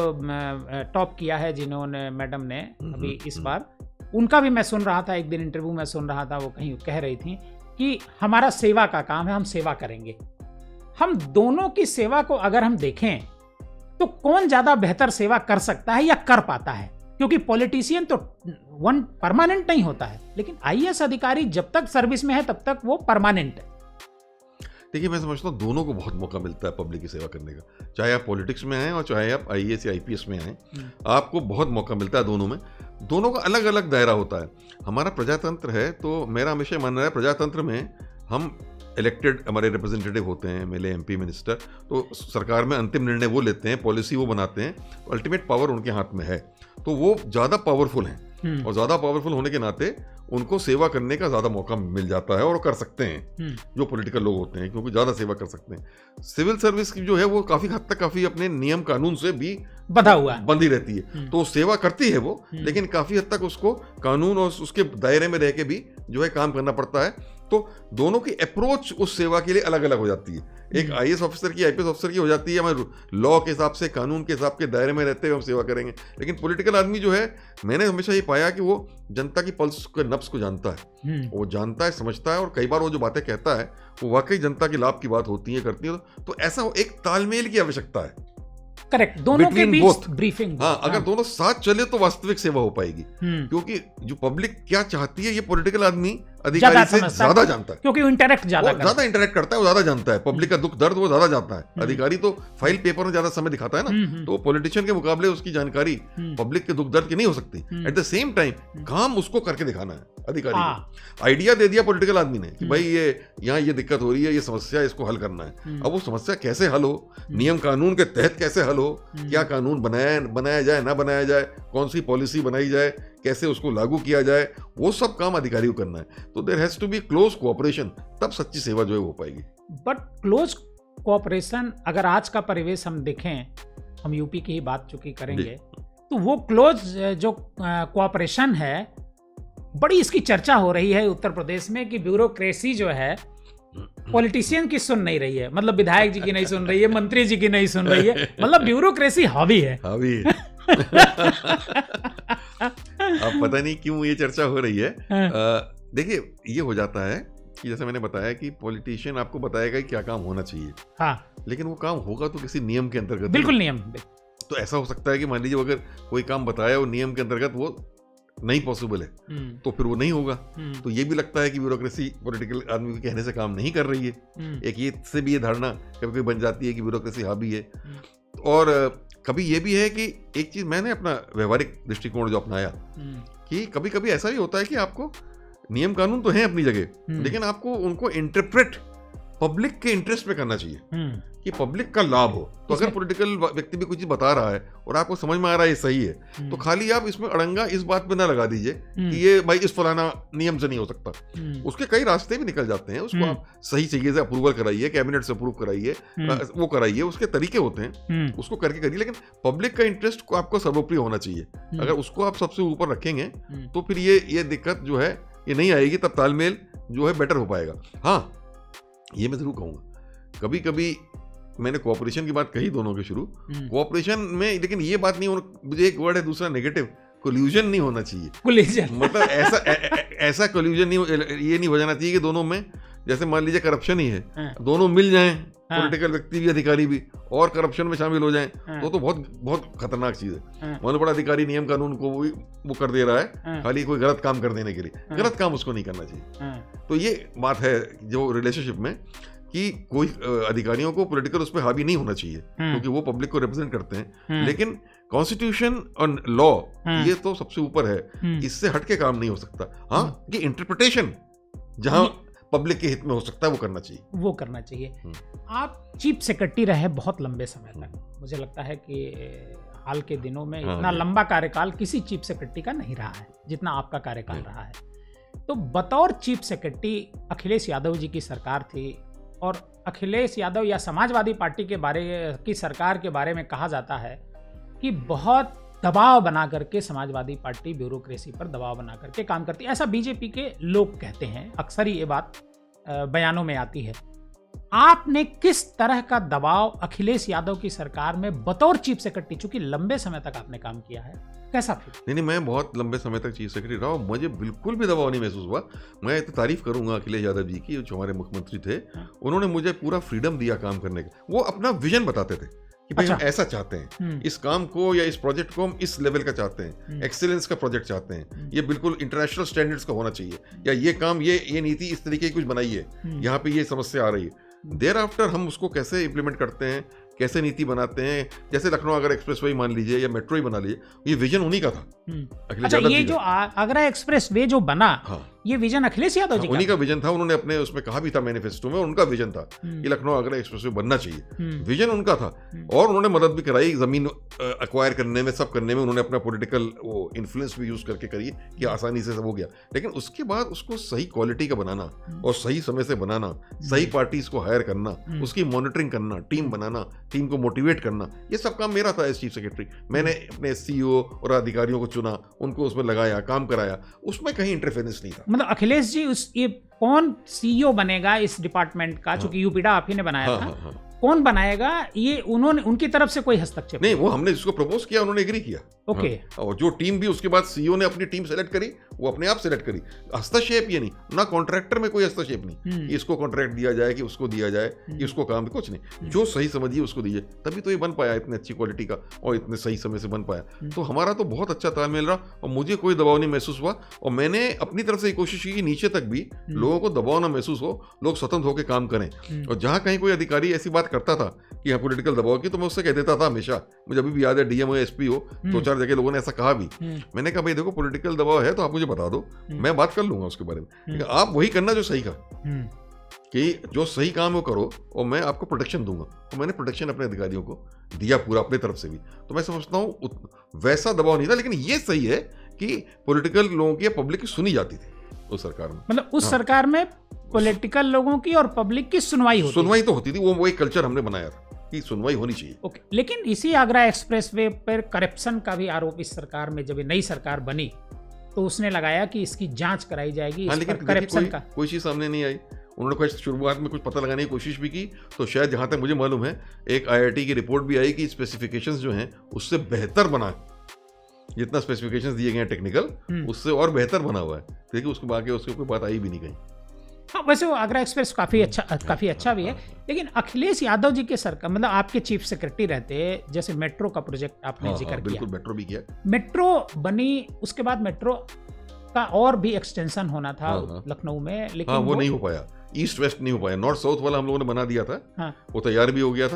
टॉप किया है जिन्होंने मैडम ने अभी इस बार, उनका भी मैं सुन रहा था, एक दिन इंटरव्यू में सुन रहा था, वो कहीं कह रही थी कि हमारा सेवा का काम है, हम सेवा करेंगे। हम दोनों की सेवा को अगर हम देखें तो कौन ज्यादा बेहतर सेवा कर सकता है या कर पाता है, क्योंकि पॉलिटिशियन तो वन परमानेंट नहीं होता है, लेकिन आईएएस अधिकारी जब तक सर्विस में है तब तक वो परमानेंट है। देखिए मैं समझता हूँ दोनों को बहुत मौका मिलता है पब्लिक की सेवा करने का, चाहे आप पॉलिटिक्स में आए और चाहे आप आईएएस या आईपीएस में आए, आपको बहुत मौका मिलता है दोनों में। दोनों का अलग अलग दायरा होता है। हमारा प्रजातंत्र है, तो मेरा हमेशा मानना है प्रजातंत्र में हम इलेक्टेड हमारे रिप्रेजेंटेटिव होते हैं, एमएलए, एमपी, मिनिस्टर, तो सरकार में अंतिम निर्णय वो लेते हैं, पॉलिसी वो बनाते हैं, तो अल्टीमेट पावर उनके हाथ में है, तो वो ज़्यादा पावरफुल हैं, और ज़्यादा पावरफुल होने के नाते उनको सेवा करने का ज़्यादा मौका मिल जाता है, और वो कर सकते हैं जो पॉलिटिकल लोग होते हैं, क्योंकि ज़्यादा सेवा कर सकते हैं। सिविल सर्विस की जो है वो काफ़ी हद तक काफ़ी अपने नियम कानून से भी बंधा हुआ है, बंधी रहती है, तो सेवा करती है वो, लेकिन काफ़ी हद तक उसको कानून और उसके दायरे में रह के भी जो है काम करना पड़ता है। तो दोनों की अप्रोच उस सेवा के लिए अलग अलग हो जाती है। एक आईएएस ऑफिसर की, आईपीएस ऑफिसर की हो जाती है हम लॉ के हिसाब से, कानून के हिसाब के दायरे में रहते हुए हम सेवा करेंगे, लेकिन पॉलिटिकल आदमी जो है, मैंने हमेशा ये पाया कि वो जनता की पल्स के नब्ज को जानता है, वो जानता है, समझता है, और कई बार वो जो बातें कहता है वो वाकई जनता के लाभ की बात होती है, करती है, तो ऐसा एक तालमेल की आवश्यकता है। करेक्ट, दोनों के Between बीच both. ब्रीफिंग। हाँ, अगर दोनों साथ चले तो वास्तविक सेवा हो पाएगी, क्योंकि जो पब्लिक क्या चाहती है ये पॉलिटिकल आदमी अधिकारी से ज्यादा जानता है, क्योंकि वो इंटरेक्ट ज्यादा इंटरेक्ट करता है, वो ज्यादा जानता है, पब्लिक का दुख दर्द वो ज्यादा जानता है। अधिकारी तो फाइल पेपर में ज्यादा समय दिखाता है ना, तो पॉलिटिशियन के मुकाबले उसकी जानकारी पब्लिक के दुख दर्द की नहीं हो सकती। एट द सेम टाइम काम उसको करके दिखाना है अधिकारी को। आइडिया दे दिया पॉलिटिकल आदमी ने कि भाई ये यहाँ ये दिक्कत हो रही है, ये समस्या, इसको हल करना है। अब वो समस्या कैसे हल हो, नियम कानून के तहत कैसे हल हो, क्या कानून बनाया जाए ना बनाया जाए, कौन सी पॉलिसी बनाई जाए, कैसे उसको लागू किया जाए, वो सब काम अधिकारी को करना है। तो there has to be close cooperation, तब सच्ची सेवा जो है वो पाएगी। बट क्लोज कोऑपरेशन, अगर आज का परिवेश हम देखें, हम यूपी की ही बात चूंकि करेंगे, तो वो क्लोज जो कोऑपरेशन है, बड़ी इसकी चर्चा हो रही है उत्तर प्रदेश में कि ब्यूरोक्रेसी जो है पॉलिटिशियन की सुन नहीं रही है, मतलब विधायक जी की नहीं सुन रही है, मंत्री जी की नहीं सुन रही है, मतलब ब्यूरोक्रेसी हावी है। अब पता नहीं क्यों ये चर्चा हो रही है। देखिए, ये हो जाता है कि जैसे मैंने बताया कि पॉलिटिशियन आपको बताएगा कि क्या काम होना चाहिए, हाँ, लेकिन वो काम होगा तो किसी नियम के अंतर्गत, बिल्कुल नियम। तो ऐसा हो सकता है कि मान लीजिए अगर कोई काम बताया वो नियम के अंतर्गत वो नहीं पॉसिबल है, तो फिर वो नहीं होगा। तो ये भी लगता है कि ब्यूरोक्रेसी पॉलिटिकल आदमी के कहने से काम नहीं कर रही है। एक ये से भी ये धारणा कभी कभी बन जाती है कि ब्यूरोक्रेसी हावी है। और कभी ये भी है कि एक चीज मैंने अपना व्यवहारिक दृष्टिकोण जो अपनाया कि कभी कभी ऐसा भी होता है कि आपको नियम कानून तो हैं अपनी जगह, लेकिन आपको उनको इंटरप्रेट पब्लिक के इंटरेस्ट में करना चाहिए कि पब्लिक का लाभ हो। तो अगर पॉलिटिकल व्यक्ति भी कुछ चीज बता रहा है और आपको समझ में आ रहा है ये सही है, तो खाली आप इसमें अड़ंगा इस बात पे ना लगा दीजिए कि ये भाई इस फलाना नियम से नहीं हो सकता। उसके कई रास्ते भी निकल जाते हैं। उसको आप सही चाहिए से अप्रूवल कराइए, कैबिनेट से अप्रूव कराइए, वो कराइए, उसके तरीके होते हैं, उसको करके करिए, लेकिन पब्लिक का इंटरेस्ट को आपको सर्वोपरि होना चाहिए। अगर उसको आप सबसे ऊपर रखेंगे तो फिर ये दिक्कत जो है ये नहीं आएगी, तब तालमेल जो है बेटर हो पाएगा। हाँ, ये मैं जरूर कहूँगा, कभी कभी मैंने कोऑपरेशन की बात कही दोनों के शुरू, कोऑपरेशन में, लेकिन ये बात नहीं होना, मुझे एक वर्ड है दूसरा नेगेटिव, कोल्यूजन नहीं होना चाहिए। कोल्यूजन मतलब ऐसा कोल्यूजन नहीं, ये नहीं हो जाना चाहिए कि दोनों में, जैसे मान लीजिए करप्शन ही है, दोनों मिल जाएं, पॉलिटिकल व्यक्ति भी अधिकारी भी, और करप्शन में शामिल हो जाएं, तो बहुत बहुत खतरनाक चीज है। मान लो बड़ा अधिकारी नियम कानून को वो कर दे रहा है खाली कोई गलत काम कर देने के लिए, गलत काम उसको नहीं करना चाहिए। तो ये बात है जो रिलेशनशिप में कि कोई अधिकारियों को पॉलिटिकल उस पर हावी नहीं होना चाहिए, क्योंकि वो पब्लिक को रिप्रेजेंट करते हैं, लेकिन कॉन्स्टिट्यूशन और लॉ ये तो सबसे ऊपर है, इससे हटके काम नहीं हो सकता। हाँ, ये इंटरप्रिटेशन जहां पब्लिक के हित में हो सकता है वो करना चाहिए। आप चीफ सेक्रेटरी रहे बहुत लंबे समय तक, मुझे लगता है कि हाल के दिनों में इतना लंबा कार्यकाल किसी चीफ सेक्रेटरी का नहीं रहा है जितना आपका कार्यकाल रहा है। तो बतौर चीफ सेक्रेटरी अखिलेश यादव जी की सरकार थी, और अखिलेश यादव या समाजवादी पार्टी की सरकार के बारे में कहा जाता है कि बहुत दबाव बना करके समाजवादी पार्टी ब्यूरोक्रेसी पर दबाव बना करके काम करती है, ऐसा बीजेपी के लोग कहते हैं। अक्सर ही ये बात बयानों में आती है। आपने किस तरह का दबाव अखिलेश यादव की सरकार में बतौर चीफ सेक्रेटरी, चूंकि लंबे समय तक आपने काम किया है, कैसा था? नहीं, मैं बहुत लंबे समय तक चीफ सेक्रेटरी रहा, मुझे बिल्कुल भी दबाव नहीं महसूस हुआ। मैं तो तारीफ करूंगा अखिलेश यादव जी की, जो हमारे मुख्यमंत्री थे। उन्होंने मुझे पूरा फ्रीडम दिया काम करने का। वो अपना विजन बताते थे कि भाई हम ऐसा चाहते हैं, इस काम को या इस प्रोजेक्ट को हम इस लेवल का चाहते हैं, एक्सीलेंस का प्रोजेक्ट चाहते हैं, ये बिल्कुल इंटरनेशनल स्टैंडर्ड्स का होना चाहिए, या ये काम ये नीति इस तरीके की कुछ बनाई है, यहाँ पे ये समस्या आ रही है। देयर आफ्टर हम उसको कैसे इम्प्लीमेंट करते हैं, कैसे नीति बनाते हैं, जैसे लखनऊ आगरा एक्सप्रेस वे मान लीजिए या मेट्रो ही बना लीजिए, ये विजन उन्हीं का था। अच्छा, ये जो आगरा एक्सप्रेस वे जो बना, ये विजन अखिलेश यादव जी का? उन्हीं का विजन था। उन्होंने अपने उसमें कहा भी था मैनिफेस्टो में, उनका विजन था कि लखनऊ आगरा एक्सप्रेस वे बनना चाहिए, विजन उनका था। और उन्होंने मदद भी कराई, जमीन एक्वायर करने में, सब करने में उन्होंने अपना पॉलिटिकल वो इन्फ्लुएंस भी यूज करके करी कि आसानी से सब हो गया। लेकिन उसके बाद उसको सही क्वालिटी का बनाना और सही समय से बनाना, सही पार्टीज को हायर करना, उसकी मॉनिटरिंग करना, टीम बनाना, टीम को मोटिवेट करना, ये सब काम मेरा था एज चीफ सेक्रेटरी। मैंने अपने सीईओ और अधिकारियों को चुना, उनको उसमें लगाया, काम कराया, उसमें कहीं इंटरफेरेंस नहीं था। मतलब अखिलेश जी ये कौन सीईओ बनेगा इस डिपार्टमेंट का, चूंकि यूपीडा आप ही ने बनाया था, कौन बनाएगा, ये उन्होंने, उनकी तरफ से कोई हस्तक्षेप नहीं, वो हमने जिसको प्रपोज किया उन्होंने एग्री किया। ओके। हाँ, और जो टीम भी उसके बाद सीईओ ने अपनी टीम सेलेक्ट करी, वो अपने आप सेलेक्ट करी। हस्तक्षेप ये नहीं, ना कॉन्ट्रैक्टर में कोई हस्तक्षेप नहीं कि इसको कॉन्ट्रैक्ट दिया जाए कि उसको दिया जाए कि उसको काम, कुछ नहीं, जो सही समझिए उसको दीजिए। तभी तो ये बन पाया इतनी अच्छी क्वालिटी का और इतने सही समय से बन पाया। तो हमारा तो बहुत अच्छा तालमेल रहा और मुझे कोई दबाव नहीं महसूस हुआ। और मैंने अपनी तरफ से कोशिश की कि नीचे तक भी लोगों को दबाव ना महसूस हो, लोग स्वतंत्र होकर काम करें। और जहाँ कहीं कोई अधिकारी ऐसी बात करता था कि यहाँ पॉलिटिकल दबाव की, तो मैं उससे कह देता था हमेशा। मुझे अभी भी याद है, डीएम हो एसपी हो, 2-4 जगह लोगों ने ऐसा कहा भी। मैंने कहा भाई देखो, पॉलिटिकल दबाव है तो आप मुझे बता दो, मैं बात कर लूंगा उसके बारे में। आप वही करना जो सही का, कि जो सही काम वो करो और मैं आपको प्रोटेक्शन दूंगा। तो मैंने प्रोटेक्शन अपने अधिकारियों को दिया पूरा अपनी तरफ से भी। तो मैं समझता हूँ वैसा दबाव नहीं था, लेकिन ये सही है कि पॉलिटिकल लोगों की, पब्लिक की सुनी जाती थी उस सरकार में। मतलब उस सरकार में पॉलिटिकल लोगों की और पब्लिक की सुनवाई तो होती थी। वो एक कल्चर हमने बनाया था कि सुनवाई होनी चाहिए। ओके। लेकिन इसी आगरा एक्सप्रेसवे पर करप्शन का भी आरोप इस सरकार में, जब नई सरकार बनी तो उसने लगाया कि इसकी जांच कराई जाएगी। हाँ, लेकिन करप्शन का कोई चीज सामने नहीं आई। उन्होंने कुछ शुरुआत में कुछ पता लगाने की कोशिश भी की, तो शायद जहां तक मुझे मालूम है एक आईआईटी की रिपोर्ट भी आई कि स्पेसिफिकेशंस जो हैं उससे बेहतर बना है। जितना स्पेसिफिकेशंस दिए गए हैं टेक्निकल, उससे और बेहतर बना हुआ है। देखिए उसके बाकी उसकी कोई बात आई भी नहीं कहीं। हाँ, वैसे वो आगरा एक्सप्रेस काफी अच्छा भी है। लेकिन अखिलेश यादव जी के सरकार, मतलब आपके चीफ सेक्रेटरी रहते, जैसे मेट्रो का प्रोजेक्ट आपने जिक्र किया, बिल्कुल मेट्रो भी किया। मेट्रो बनी, उसके बाद मेट्रो का और भी एक्सटेंशन होना था लखनऊ में, लेकिन वो नहीं हो पाया। ईस्ट वेस्ट नहीं हो पाया। नॉर्थ साउथ वाला हम लोगों ने बना दिया था। हाँ। वो तैयार भी हो गया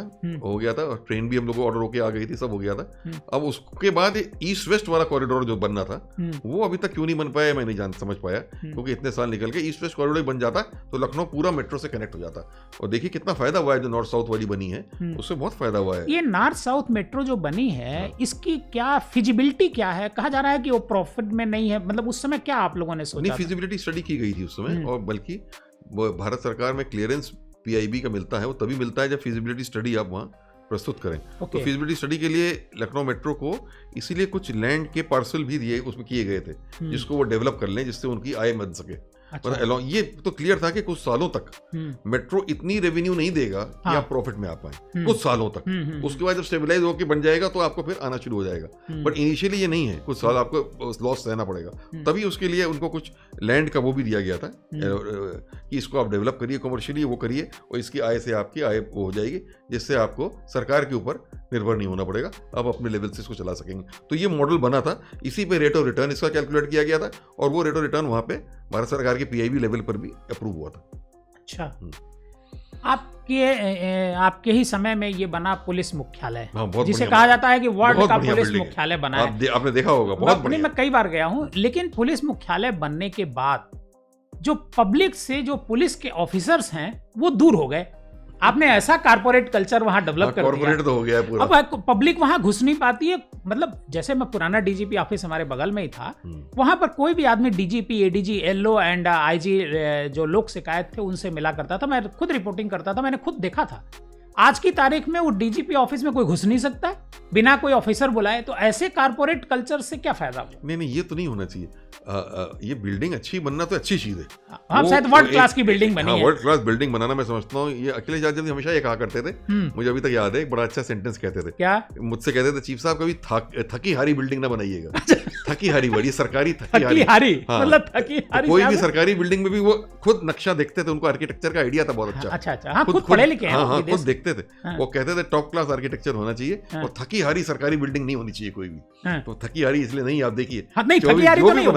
था और ट्रेन भी हम लोगों को ऑर्डर होके आ गई थी, सब हो गया था। अब उसके बाद ईस्ट वेस्ट वाला कॉरिडोर जो बनना था, वो अभी तक क्यों नहीं बन पाया मैं नहीं समझ पाया। क्योंकि इतने साल निकल के ईस्ट वेस्ट कॉरिडोर बन जाता तो लखनऊ पूरा मेट्रो से कनेक्ट हो जाता। और देखिए कितना फायदा हुआ है जो नॉर्थ साउथ वाली बनी है, उससे बहुत फायदा हुआ है। ये नॉर्थ साउथ मेट्रो जो बनी है, इसकी क्या फिजिबिलिटी क्या है? कहा जा रहा है कि वो प्रॉफिट में नहीं है। मतलब उस समय क्या आप लोगों ने सोचा? फिजिबिलिटी स्टडी की गई थी उस समय, और बल्कि भारत सरकार में क्लियरेंस पीआईबी का मिलता है, वो तभी मिलता है जब फिजिबिलिटी स्टडी आप वहाँ प्रस्तुत करें। तो फिजिबिलिटी स्टडी के लिए लखनऊ मेट्रो को इसीलिए कुछ लैंड के पार्सल भी दिए, उसमें किए गए थे, जिसको वो डेवलप कर लें, जिससे उनकी आय बन सके। मतलब ये तो क्लियर था कि कुछ सालों तक मेट्रो इतनी रेवेन्यू नहीं देगा कि आप प्रॉफिट में आ पाए, कुछ सालों तक। उसके बाद जब स्टेबलाइज होकर बन जाएगा तो आपको फिर आना शुरू हो जाएगा। बट इनिशियली ये नहीं है, कुछ साल आपको लॉस सहना पड़ेगा। तभी उसके लिए उनको कुछ लैंड का वो भी दिया गया था कि इसको आप डेवलप करिए, कमर्शियली वो करिए, और इसकी आय से आपकी आय वो हो जाएगी, जिससे आपको सरकार के ऊपर निर्भर नहीं होना पड़ेगा, आप अपने लेवल से इसको चला सकेंगे। तो ये मॉडल बना था, इसी पे रेट ऑफ रिटर्न इसका कैलकुलेट किया गया था, और वो रेट ऑफ रिटर्न वहाँ पे भारत सरकार के पीआईबी लेवल पर भी अप्रूव हुआ था। अच्छा, आपके ही समय में ये बना पुलिस मुख्यालय, जिसे कहा जाता है कि वर्ल्ड का पुलिस मुख्यालय बना है। आपने देखा होगा, बहुत बढ़िया। मैं कई बार गया हूँ। लेकिन पुलिस मुख्यालय बनने के बाद जो पब्लिक से जो पुलिस के ऑफिसर्स हैं वो दूर हो गए। आपने ऐसा कारपोरेट कल्चर वहां डेवलप कर दिया, कॉर्पोरेट तो हो गया है पूरा। अब पब्लिक वहां घुस नहीं पाती है। मतलब जैसे मैं पुराना डीजीपी ऑफिस हमारे बगल में ही था, वहां पर कोई भी आदमी DGP, ADG, LO and IG जो लोक शिकायत थे उनसे मिला करता था। मैं खुद रिपोर्टिंग करता था, मैंने खुद देखा था। आज की तारीख में वो डीजीपी ऑफिस में कोई घुस नहीं सकता बिना कोई ऑफिसर बुलाए। तो ऐसे कारपोरेट कल्चर से क्या फायदा? नहीं, ये तो नहीं होना चाहिए। ये बिल्डिंग अच्छी बनना तो अच्छी चीज है। हाँ, शायद वर्ल्ड क्लास की बिल्डिंग बनी है। वर्ल्ड क्लास बिल्डिंग बनाना मैं समझता हूँ। ये अखिलेश यादव जी हमेशा ये कहा करते थे, मुझे अभी तक याद है, एक बड़ा अच्छा सेंटेंस कहते थे। क्या? मुझसे कहते थे, चीफ साहब कभी थकी हारी बिल्डिंग ना बनाइएगा। थकी हारी बड़ी सरकारी थकी हारी, मतलब थकी हारी। कोई भी सरकारी बिल्डिंग में भी वो खुद नक्शा देखते थे, उनको आर्किटेक्चर का आइडिया था बहुत अच्छा। अच्छा, खुद पढ़े लिखे हैं। हाँ, खुद देखते थे। वो कहते थे टॉप क्लास आर्किटेक्चर होना चाहिए, और थकी हारी सरकारी बिल्डिंग नहीं होनी चाहिए कोई भी। तो थकी हारी इसलिए नहीं, आप देखिए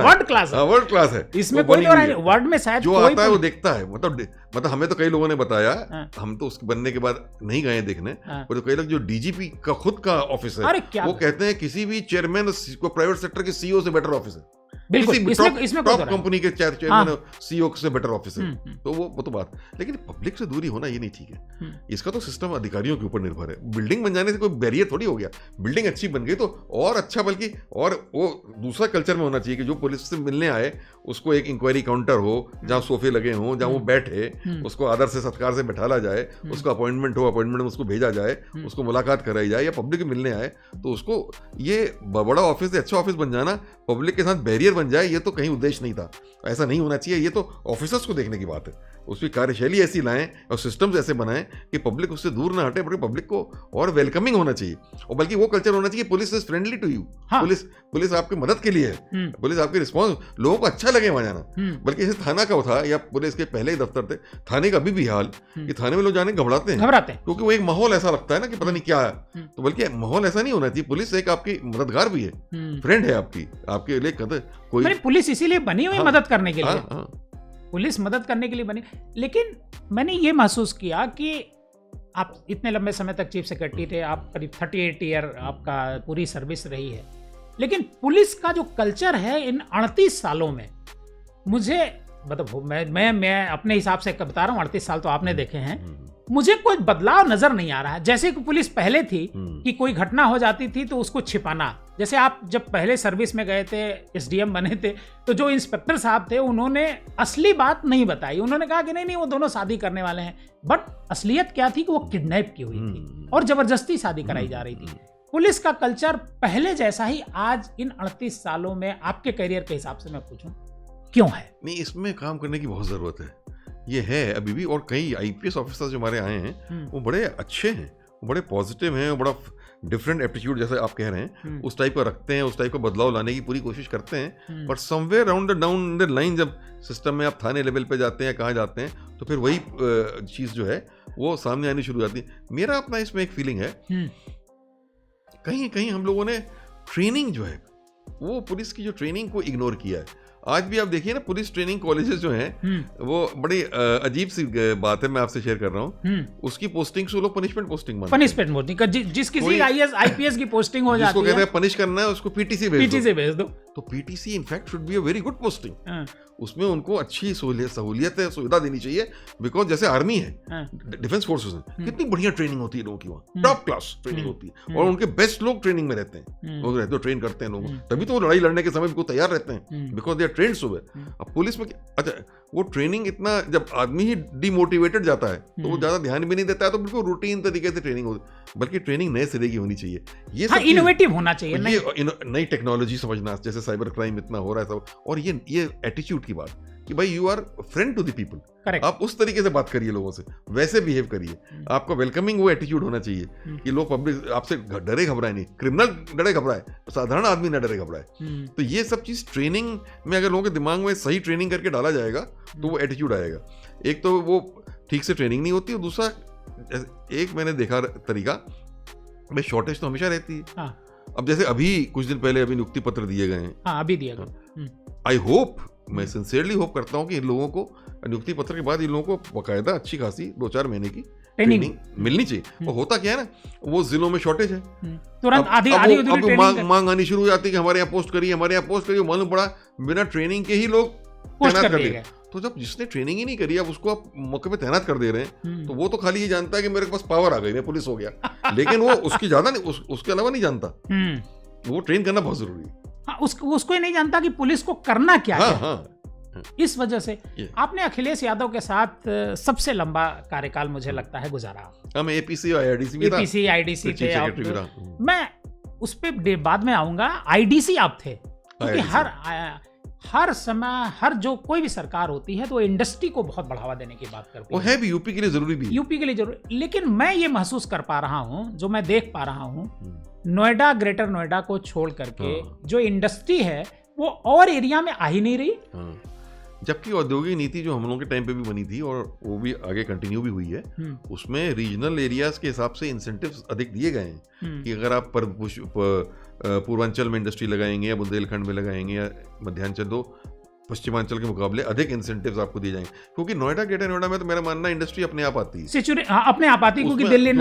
वर्ल्ड क्लास है, वर्ल्ड क्लास है इसमें कोई वर्ल्ड में शायद जो आता है वो देखता है। मतलब हमें तो कई लोगों ने बताया, हम तो उसके बनने के बाद नहीं गए देखने, पर कई लोग जो डीजीपी का खुद का ऑफिस है, वो कहते हैं किसी भी चेयरमैन को प्राइवेट सेक्टर के सीईओ से बेटर ऑफिस है। इसमें टॉप कंपनी के चेयरमैन सीईओ से बेटर ऑफिस है। तो वो तो बात, लेकिन पब्लिक से दूरी होना ये नहीं ठीक है। इसका तो सिस्टम अधिकारियों के ऊपर निर्भर है। बिल्डिंग बन जाने से कोई बैरियर थोड़ी हो गया। बिल्डिंग अच्छी बन गई तो और अच्छा, बल्कि और वो दूसरा कल्चर में होना चाहिए कि जो पुलिस से मिलने आए उसको एक इंक्वायरी काउंटर हो, जहाँ सोफे लगे हों, जहाँ वो बैठे, उसको आदर से सत्कार से बैठाला जाए, उसका अपॉइंटमेंट हो, अपॉइंटमेंट में उसको भेजा जाए, उसको मुलाकात कराई जाए, या पब्लिक मिलने आए तो उसको ये बड़ा ऑफिस, अच्छा ऑफिस बन जाना, पब्लिक के साथ बैरियर बन जाए, ये तो कहीं उद्देश्य नहीं था, ऐसा नहीं होना चाहिए। ये तो ऑफिसर्स को देखने की बात है, उसकी कार्यशैली ऐसी लाएं और सिस्टम्स ऐसे बनाएं कि पब्लिक उससे दूर ना हटे, बल्कि पब्लिक को और वेलकमिंग होना चाहिए, और बल्कि वो कल्चर होना चाहिए police is friendly to you. हाँ। पुलिस आपकी मदद के लिए है, पुलिस आपकी रिस्पॉन्स, लोगों को अच्छा लगे वहां जाना। बल्कि जैसे थाना का था या पुलिस के पहले ही दफ्तर थे, थाने का अभी भी हाल कि थाने में लोग जाने घबराते हैं क्योंकि वो एक माहौल ऐसा लगता है ना कि पता नहीं क्या है। तो बल्कि माहौल ऐसा नहीं होना चाहिए, पुलिस एक आपकी मददगार भी है, फ्रेंड है आपके लिए कोई। पुलिस इसीलिए बनी हुई मदद करने के लिए, हाँ। पुलिस मदद करने के लिए बनी। लेकिन मैंने ये महसूस किया कि आप इतने लंबे समय तक चीफ सेक्रेटरी थे, आप करीब 38 ईयर आपका पूरी सर्विस रही है, लेकिन पुलिस का जो कल्चर है इन 38 सालों में, मुझे मतलब मैं अपने हिसाब से बता रहा हूँ, 38 साल तो आपने देखे हैं, मुझे कोई बदलाव नजर नहीं आ रहा है। जैसे कि पुलिस पहले थी कि कोई घटना हो जाती थी तो उसको छिपाना, जैसे आप जब पहले सर्विस में गए थे, एसडीएम बने थे, तो जो इंस्पेक्टर साहब थे उन्होंने असली बात नहीं बताई, उन्होंने कहा कि नहीं वो दोनों शादी करने वाले हैं, बट असलियत क्या थी कि वो किडनैप की हुई थी और जबरदस्ती शादी कराई जा रही थी। पुलिस का कल्चर पहले जैसा ही आज इन 38 सालों में आपके करियर के हिसाब से मैं पूछूं क्यों है? नहीं, इसमें काम करने की बहुत जरूरत है, ये है अभी भी। और कई आईपीएस ऑफिसर्स जो हमारे आए हैं वो बड़े अच्छे हैं, वो बड़े पॉजिटिव हैं, वो बड़ा डिफरेंट एप्टीट्यूड जैसे आप कह रहे हैं उस टाइप का रखते हैं, उस टाइप का बदलाव लाने की पूरी कोशिश करते हैं। But somewhere down the line जब सिस्टम में आप थाने लेवल पे जाते हैं, कहाँ जाते हैं, तो फिर वही चीज़ जो है वो सामने आनी शुरू हो जाती है। मेरा अपना इसमें एक फीलिंग है, कहीं कहीं हम लोगों ने ट्रेनिंग जो है वो पुलिस की जो ट्रेनिंग को इग्नोर किया है। आज भी आप देखिए ना, पुलिस ट्रेनिंग कॉलेजेस जो हैं वो बड़ी अजीब सी बात है, मैं आपसे शेयर कर रहा हूँ। उसकी पोस्टिंग से लोग पनिशमेंट पोस्टिंग मानते हैं। पनिशमेंट पोस्टिंग, जिस किसी आईएएस आईपीएस की पोस्टिंग हो जाती है, जिसको कहते हैं पनिश करना है, उसको पीटीसी भेज दो। तो PTC in fact should be a very good posting. उसमें उनको अच्छी सहूलियत सुविधा देनी चाहिए, बिकॉज जैसे आर्मी है, डिफेंस फोर्सेस है, कितनी बढ़िया ट्रेनिंग होती है लोगों की, वहाँ टॉप क्लास ट्रेनिंग होती है, और उनके बेस्ट लोग ट्रेनिंग में रहते हैं, लोग रहते हैं ट्रेन करते हैं लोगों, तभी तो वो लड़ाई लड़ने के समय बिल्कुल तैयार रहते हैं, because they are trained so well. अब पुलिस में अच्छा, वो ट्रेनिंग इतना, जब आदमी ही डिमोटिवेटेड जाता है तो वो ज्यादा ध्यान भी नहीं देता है, तो बिल्कुल रूटीन तरीके से ट्रेनिंग होती, बल्कि ट्रेनिंग नए सिरे की होनी चाहिए। ये सब इनोवेटिव होना चाहिए, ये नई टेक्नोलॉजी समझना, जैसे साइबर क्राइम इतना हो रहा है सब, और ये एटीट्यूड की बात कि भाई you are friend to the people, आप उस तरीके से बात करिए लोगों से, वैसे बिहेव करिए, आपका वेलकमिंग वो एटीट्यूड होना चाहिए कि लोग पब्लिक आपसे डरे घबराए नहीं, क्रिमिनल डरे घबराए, साधारण आदमी ना डरे घबराए। तो ये सब चीज ट्रेनिंग में अगर लोगों के दिमाग में सही ट्रेनिंग करके डाला जाएगा तो वो एटीट्यूड आएगा। एक तो वो ठीक से ट्रेनिंग नहीं होती, और दूसरा एक मैंने देखा तरीका, भाई शॉर्टेज तो हमेशा रहती है। अब जैसे अभी कुछ दिन पहले अभी नियुक्ति पत्र दिए गए हैं, अभी दिए गए, आई होप, मैं सिंसियरली होप करता हूं कि इन लोगों को नियुक्ति पत्र के बाद इन लोगों को बाकायदा अच्छी खासी 2-4 महीने की ट्रेनिंग मिलनी चाहिए। और होता क्या है ना, वो जिलों में शॉर्टेज है, तुरंत आधी मांग आनी शुरू हो जाती है कि हमारे यहाँ पोस्ट करिए, हमारे यहाँ पोस्ट करिए, मालूम पड़ा बिना ट्रेनिंग के ही लोग तैनात कर दिए। तो जब जिसने ट्रेनिंग ही नहीं करी, अब उसको आप मौके पे तैनात कर दे रहे हैं, तो वो तो खाली ये जानता है कि मेरे पास पावर आ गई, मैं पुलिस हो गया, लेकिन वो उसकी ज्यादा नहीं, उसके अलावा नहीं जानता। वो ट्रेन करना बहुत जरूरी है। उसको ही नहीं जानता कि पुलिस को करना क्या है। इस वजह से आपने अखिलेश यादव के साथ सबसे लंबा कार्यकाल मुझे लगता है गुजारा। हम एपीसी और आईडीसी थे। मैं उस पे बाद में आऊंगा। आईडीसी आप थे, क्योंकि हर समय हर जो कोई भी सरकार होती है तो इंडस्ट्री को बहुत बढ़ावा देने की बात करती है। वो है भी, यूपी के लिए जरूरी भी, यूपी के लिए जरूरी। लेकिन मैं ये महसूस कर पा रहा हूँ, जो मैं देख पा रहा हूँ, नोएडा, ग्रेटर नोएडा को छोड़ करके जो इंडस्ट्री है वो और एरिया में आ ही नहीं रही। जबकि औद्योगिक नीति जो हम लोगों के टाइम पे भी बनी थी और वो भी आगे कंटिन्यू भी हुई है, उसमें रीजनल एरियाज के हिसाब से इंसेंटिव्स अधिक दिए गए हैं कि अगर आप पूर्वांचल में इंडस्ट्री लगाएंगे या बुंदेलखंड में लगाएंगे या मध्यांचल, तो पश्चिमांचल के मुकाबले अधिक इंसेंटिव्स आपको दिए जाएंगे। क्योंकि नोएडा, ग्रेटर नोएडा में तो मेरा मानना है इंडस्ट्री अपने आप आती है, अपने आप आती है, क्योंकि दिल्ली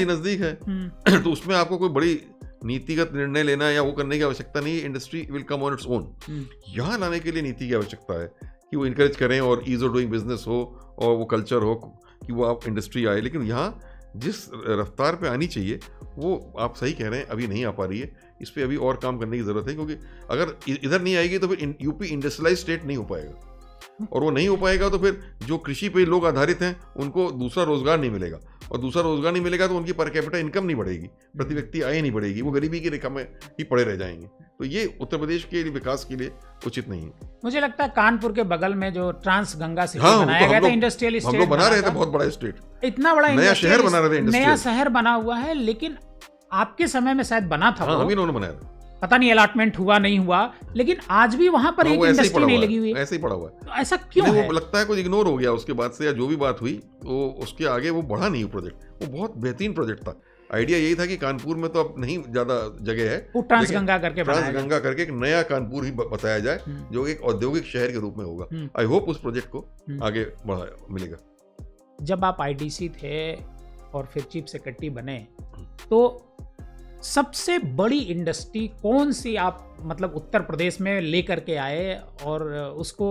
नजदीक है। तो उसमें आपको कोई बड़ी नीतिगत निर्णय लेना या वो करने की आवश्यकता नहीं, industry will come on its own. यहाँ लाने के लिए नीति की आवश्यकता है कि वो इनकरेज करें और ईज ऑफ डूइंग बिजनेस हो और वो कल्चर हो कि वो आप इंडस्ट्री आए। लेकिन यहाँ जिस रफ्तार पे आनी चाहिए वो आप सही कह रहे हैं, अभी नहीं आ पा रही है। इस पे अभी और काम करने की ज़रूरत है, क्योंकि अगर इधर नहीं आएगी तो फिर यूपी इंडस्ट्रियलाइज स्टेट नहीं हो पाएगा। और वो नहीं हो पाएगा तो फिर जो कृषि पे लोग आधारित हैं उनको दूसरा रोजगार नहीं मिलेगा, और दूसरा रोजगार नहीं मिलेगा तो उनकी पर कैपिटा इनकम नहीं बढ़ेगी, प्रति व्यक्ति आय नहीं बढ़ेगी, वो गरीबी की रेखा में ही पड़े रह जाएंगे। तो ये उत्तर प्रदेश के विकास के लिए उचित नहीं है। मुझे लगता है कानपुर के बगल में जो ट्रांस गंगा सिटी हाँ, बनाया गया था, इंडस्ट्रियल हम लोग बना रहे थे बहुत बड़ा स्टेट, इतना बड़ा नया शहर बना रहे थे, नया शहर बना हुआ है, लेकिन आपके समय में शायद बना था। हाँ, अभी उन्होंने बनाया था, पता नहीं अलॉटमेंट हुआ नहीं हुआ, लेकिन आज भी वहां पर एक इंडस्ट्री नहीं लगी हुई है। ऐसे ही पड़ा हुआ है। तो ऐसा क्यों है? वो लगता है कुछ इग्नोर हो गया उसके बाद से, या जो भी बात हुई वो उसके आगे वो बढ़ा नहीं प्रोजेक्ट। वो बहुत बेहतरीन प्रोजेक्ट था। आइडिया यही था कि कानपुर में तो अब नहीं ज्यादा जगह है, वो ट्रांसगंगा करके ट्रांसगंगा करके एक नया कानपुर ही बताया जाए जो एक औद्योगिक शहर के रूप में होगा। आई होप उस प्रोजेक्ट को आगे बढ़ा मिलेगा। जब आप आईडीसी थे और फिर चीफ सेक्रेटरी बने, तो सबसे बड़ी इंडस्ट्री कौन सी आप मतलब उत्तर प्रदेश में लेकर के आए और उसको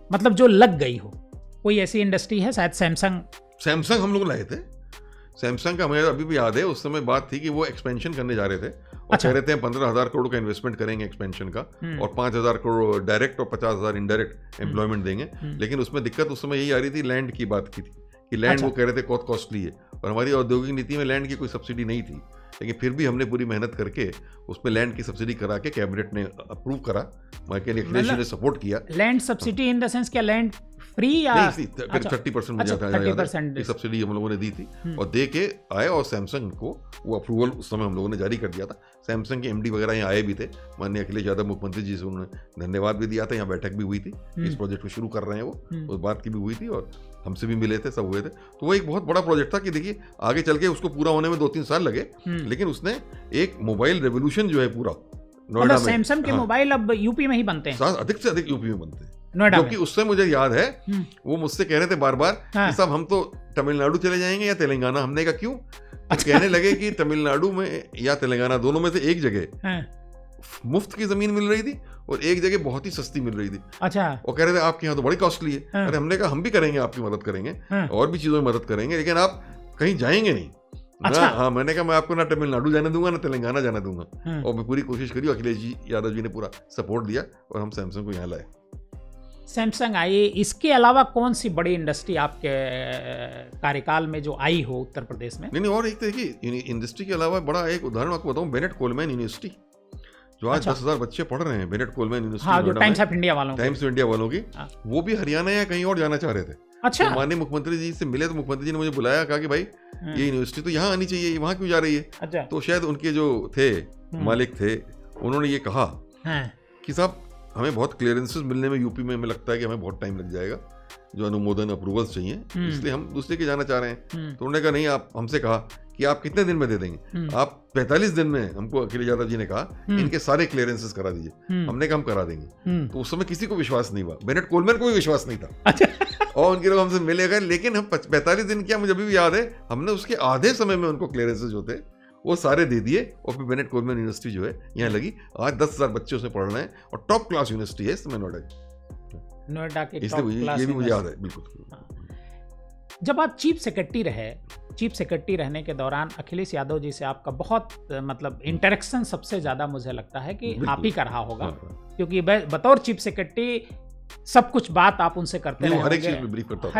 मतलब जो लग गई हो? कोई ऐसी इंडस्ट्री है? शायद सैमसंग हम लोग लाए थे। सैमसंग का हमें अभी भी याद है, उस समय बात थी कि वो एक्सपेंशन करने जा रहे थे और कह रहे थे 15,000 करोड़ का इन्वेस्टमेंट करेंगे एक्सपेंशन का, और 5,000 करोड़ डायरेक्ट और 50,000 इनडायरेक्ट एम्प्लॉयमेंट देंगे। लेकिन उसमें दिक्कत उस समय यही आ रही थी, लैंड की बात की थी कि लैंड वो कह रहे थे बहुत कॉस्टली है, और हमारी औद्योगिक नीति में लैंड की कोई सब्सिडी नहीं थी। लेकिन फिर भी हमने पूरी मेहनत करके उसमें लैंड की सब्सिडी करा के कैबिनेट ने अप्रूव करा, अखिलेश ने सपोर्ट किया। Land subsidy in the sense क्या लैंड फ्री या 30% मुझे सब्सिडी हम लोगों ने दी थी, और दे के आए, और सैमसंग को वो अप्रूवल उस समय हम लोगों ने जारी कर दिया था। सैमसंग के एमडी वगैरह यहाँ आए भी थे, माननीय अखिलेश यादव मुख्यमंत्री जी से उन्होंने धन्यवाद भी दिया था, यहाँ बैठक भी हुई थी, इस प्रोजेक्ट को शुरू कर रहे हैं वो, उस बात की भी हुई थी, और हमसे भी मिले थे, सब हुए थे। तो वो एक बहुत बड़ा प्रोजेक्ट था कि देखिए आगे चल के उसको पूरा होने में 2-3 साल लगे, लेकिन उसने एक मोबाइल रेवोल्यूशन जो है पूरा नोएडा में। सैमसंग के मोबाइल अब यूपी में ही बनते हैं, अधिक से अधिक यूपी में बनते हैं नोएडा, क्योंकि उससे मुझे याद है वो मुझसे कह रहे थे बार बार कि साहब हम तो तमिलनाडु चले जाएंगे या तेलंगाना। हमने कहा क्यों? तो कहने लगे कि तमिलनाडु में या तेलंगाना दोनों में से एक जगह मुफ्त की जमीन मिल रही थी और एक जगह बहुत ही सस्ती मिल रही थी। अच्छा। वो कह रहे थे आपके यहाँ तो बड़ी कॉस्टली है। अरे हमने कहा हम भी करेंगे, आपकी मदद करेंगे, और भी चीजों में मदद करेंगे, लेकिन आप कहीं जाएंगे नहीं। अच्छा। हाँ, मैंने कहा मैं आपको ना तमिलनाडु जाने दूंगा ना तेलंगाना जाने दूंगा, और मैं पूरी कोशिश करी। अखिलेश जी यादव जी ने पूरा सपोर्ट दिया और हम सैमसंग को यहाँ लाए। सैमसंग आई, इसके अलावा कौन सी बड़ी इंडस्ट्री आपके कार्यकाल में जो आई हो उत्तर प्रदेश में? नहीं, और एक देखिए इंडस्ट्री के अलावा बड़ा एक उदाहरण आपको बताऊं, बेनेट कोलमैन यूनिवर्सिटी जो आज 10,000 बच्चे पढ़ रहे हैं, बेनेट कोलमैन यूनिवर्सिटी। हाँ, जो टाइम्स ऑफ इंडिया वालों की, वो भी हरियाणा या कहीं और जाना चाह रहे थे। अच्छा। तो माननीय मुख्यमंत्री जी से मिले तो मुख्यमंत्री जी ने मुझे बुलाया, कहा कि भाई ये यूनिवर्सिटी तो यहाँ आनी चाहिए, वहाँ क्यों जा रही है? अच्छा। तो शायद उनके जो थे मालिक थे, उन्होंने ये कहा कि साहब हमें बहुत क्लियरेंसेस मिलने में यूपी में हमें लगता है कि हमें बहुत टाइम लग जाएगा, जो अनुमोदन अप्रूवल्स चाहिए, इसलिए हम दूसरे के जाना चाह रहे हैं। तो उन्होंने कहा नहीं, आप हमसे कहा कि आप कितने दिन में दे देंगे? आप 45 दिन में, हमको अखिलेश यादव जी ने कहा, इनके सारे क्लियरेंसेस करा दीजिए। हमने कहा हम करा देंगे। तो उस समय किसी को विश्वास नहीं हुआ, बेनेट कोलमैन को भी विश्वास नहीं था। अच्छा। और उनके लोग हमसे मिले गए, लेकिन हम 45 दिन क्या, मुझे अभी भी याद है, हमने उसके आधे समय में उनको क्लियरेंसेस जो थे वो सारे दे दिए, और फिर बेनेट कोलमैन यूनिवर्सिटी जो है यहाँ लगी। आज 10,000 बच्चे उसमें पढ़ रहे हैं, और टॉप क्लास यूनिवर्सिटी है इसमें नोएडा की, इसलिए ये भी मुझे याद है बिल्कुल। जब आप चीफ सेक्रेटरी रहने के दौरान अखिलेश यादव जी से आपका बहुत मतलब इंटरेक्शन सबसे ज्यादा मुझे लगता है कि आप ही का रहा होगा, क्योंकि बतौर चीफ सेक्रेटरी सब कुछ बात आप उनसे करते रहे, हर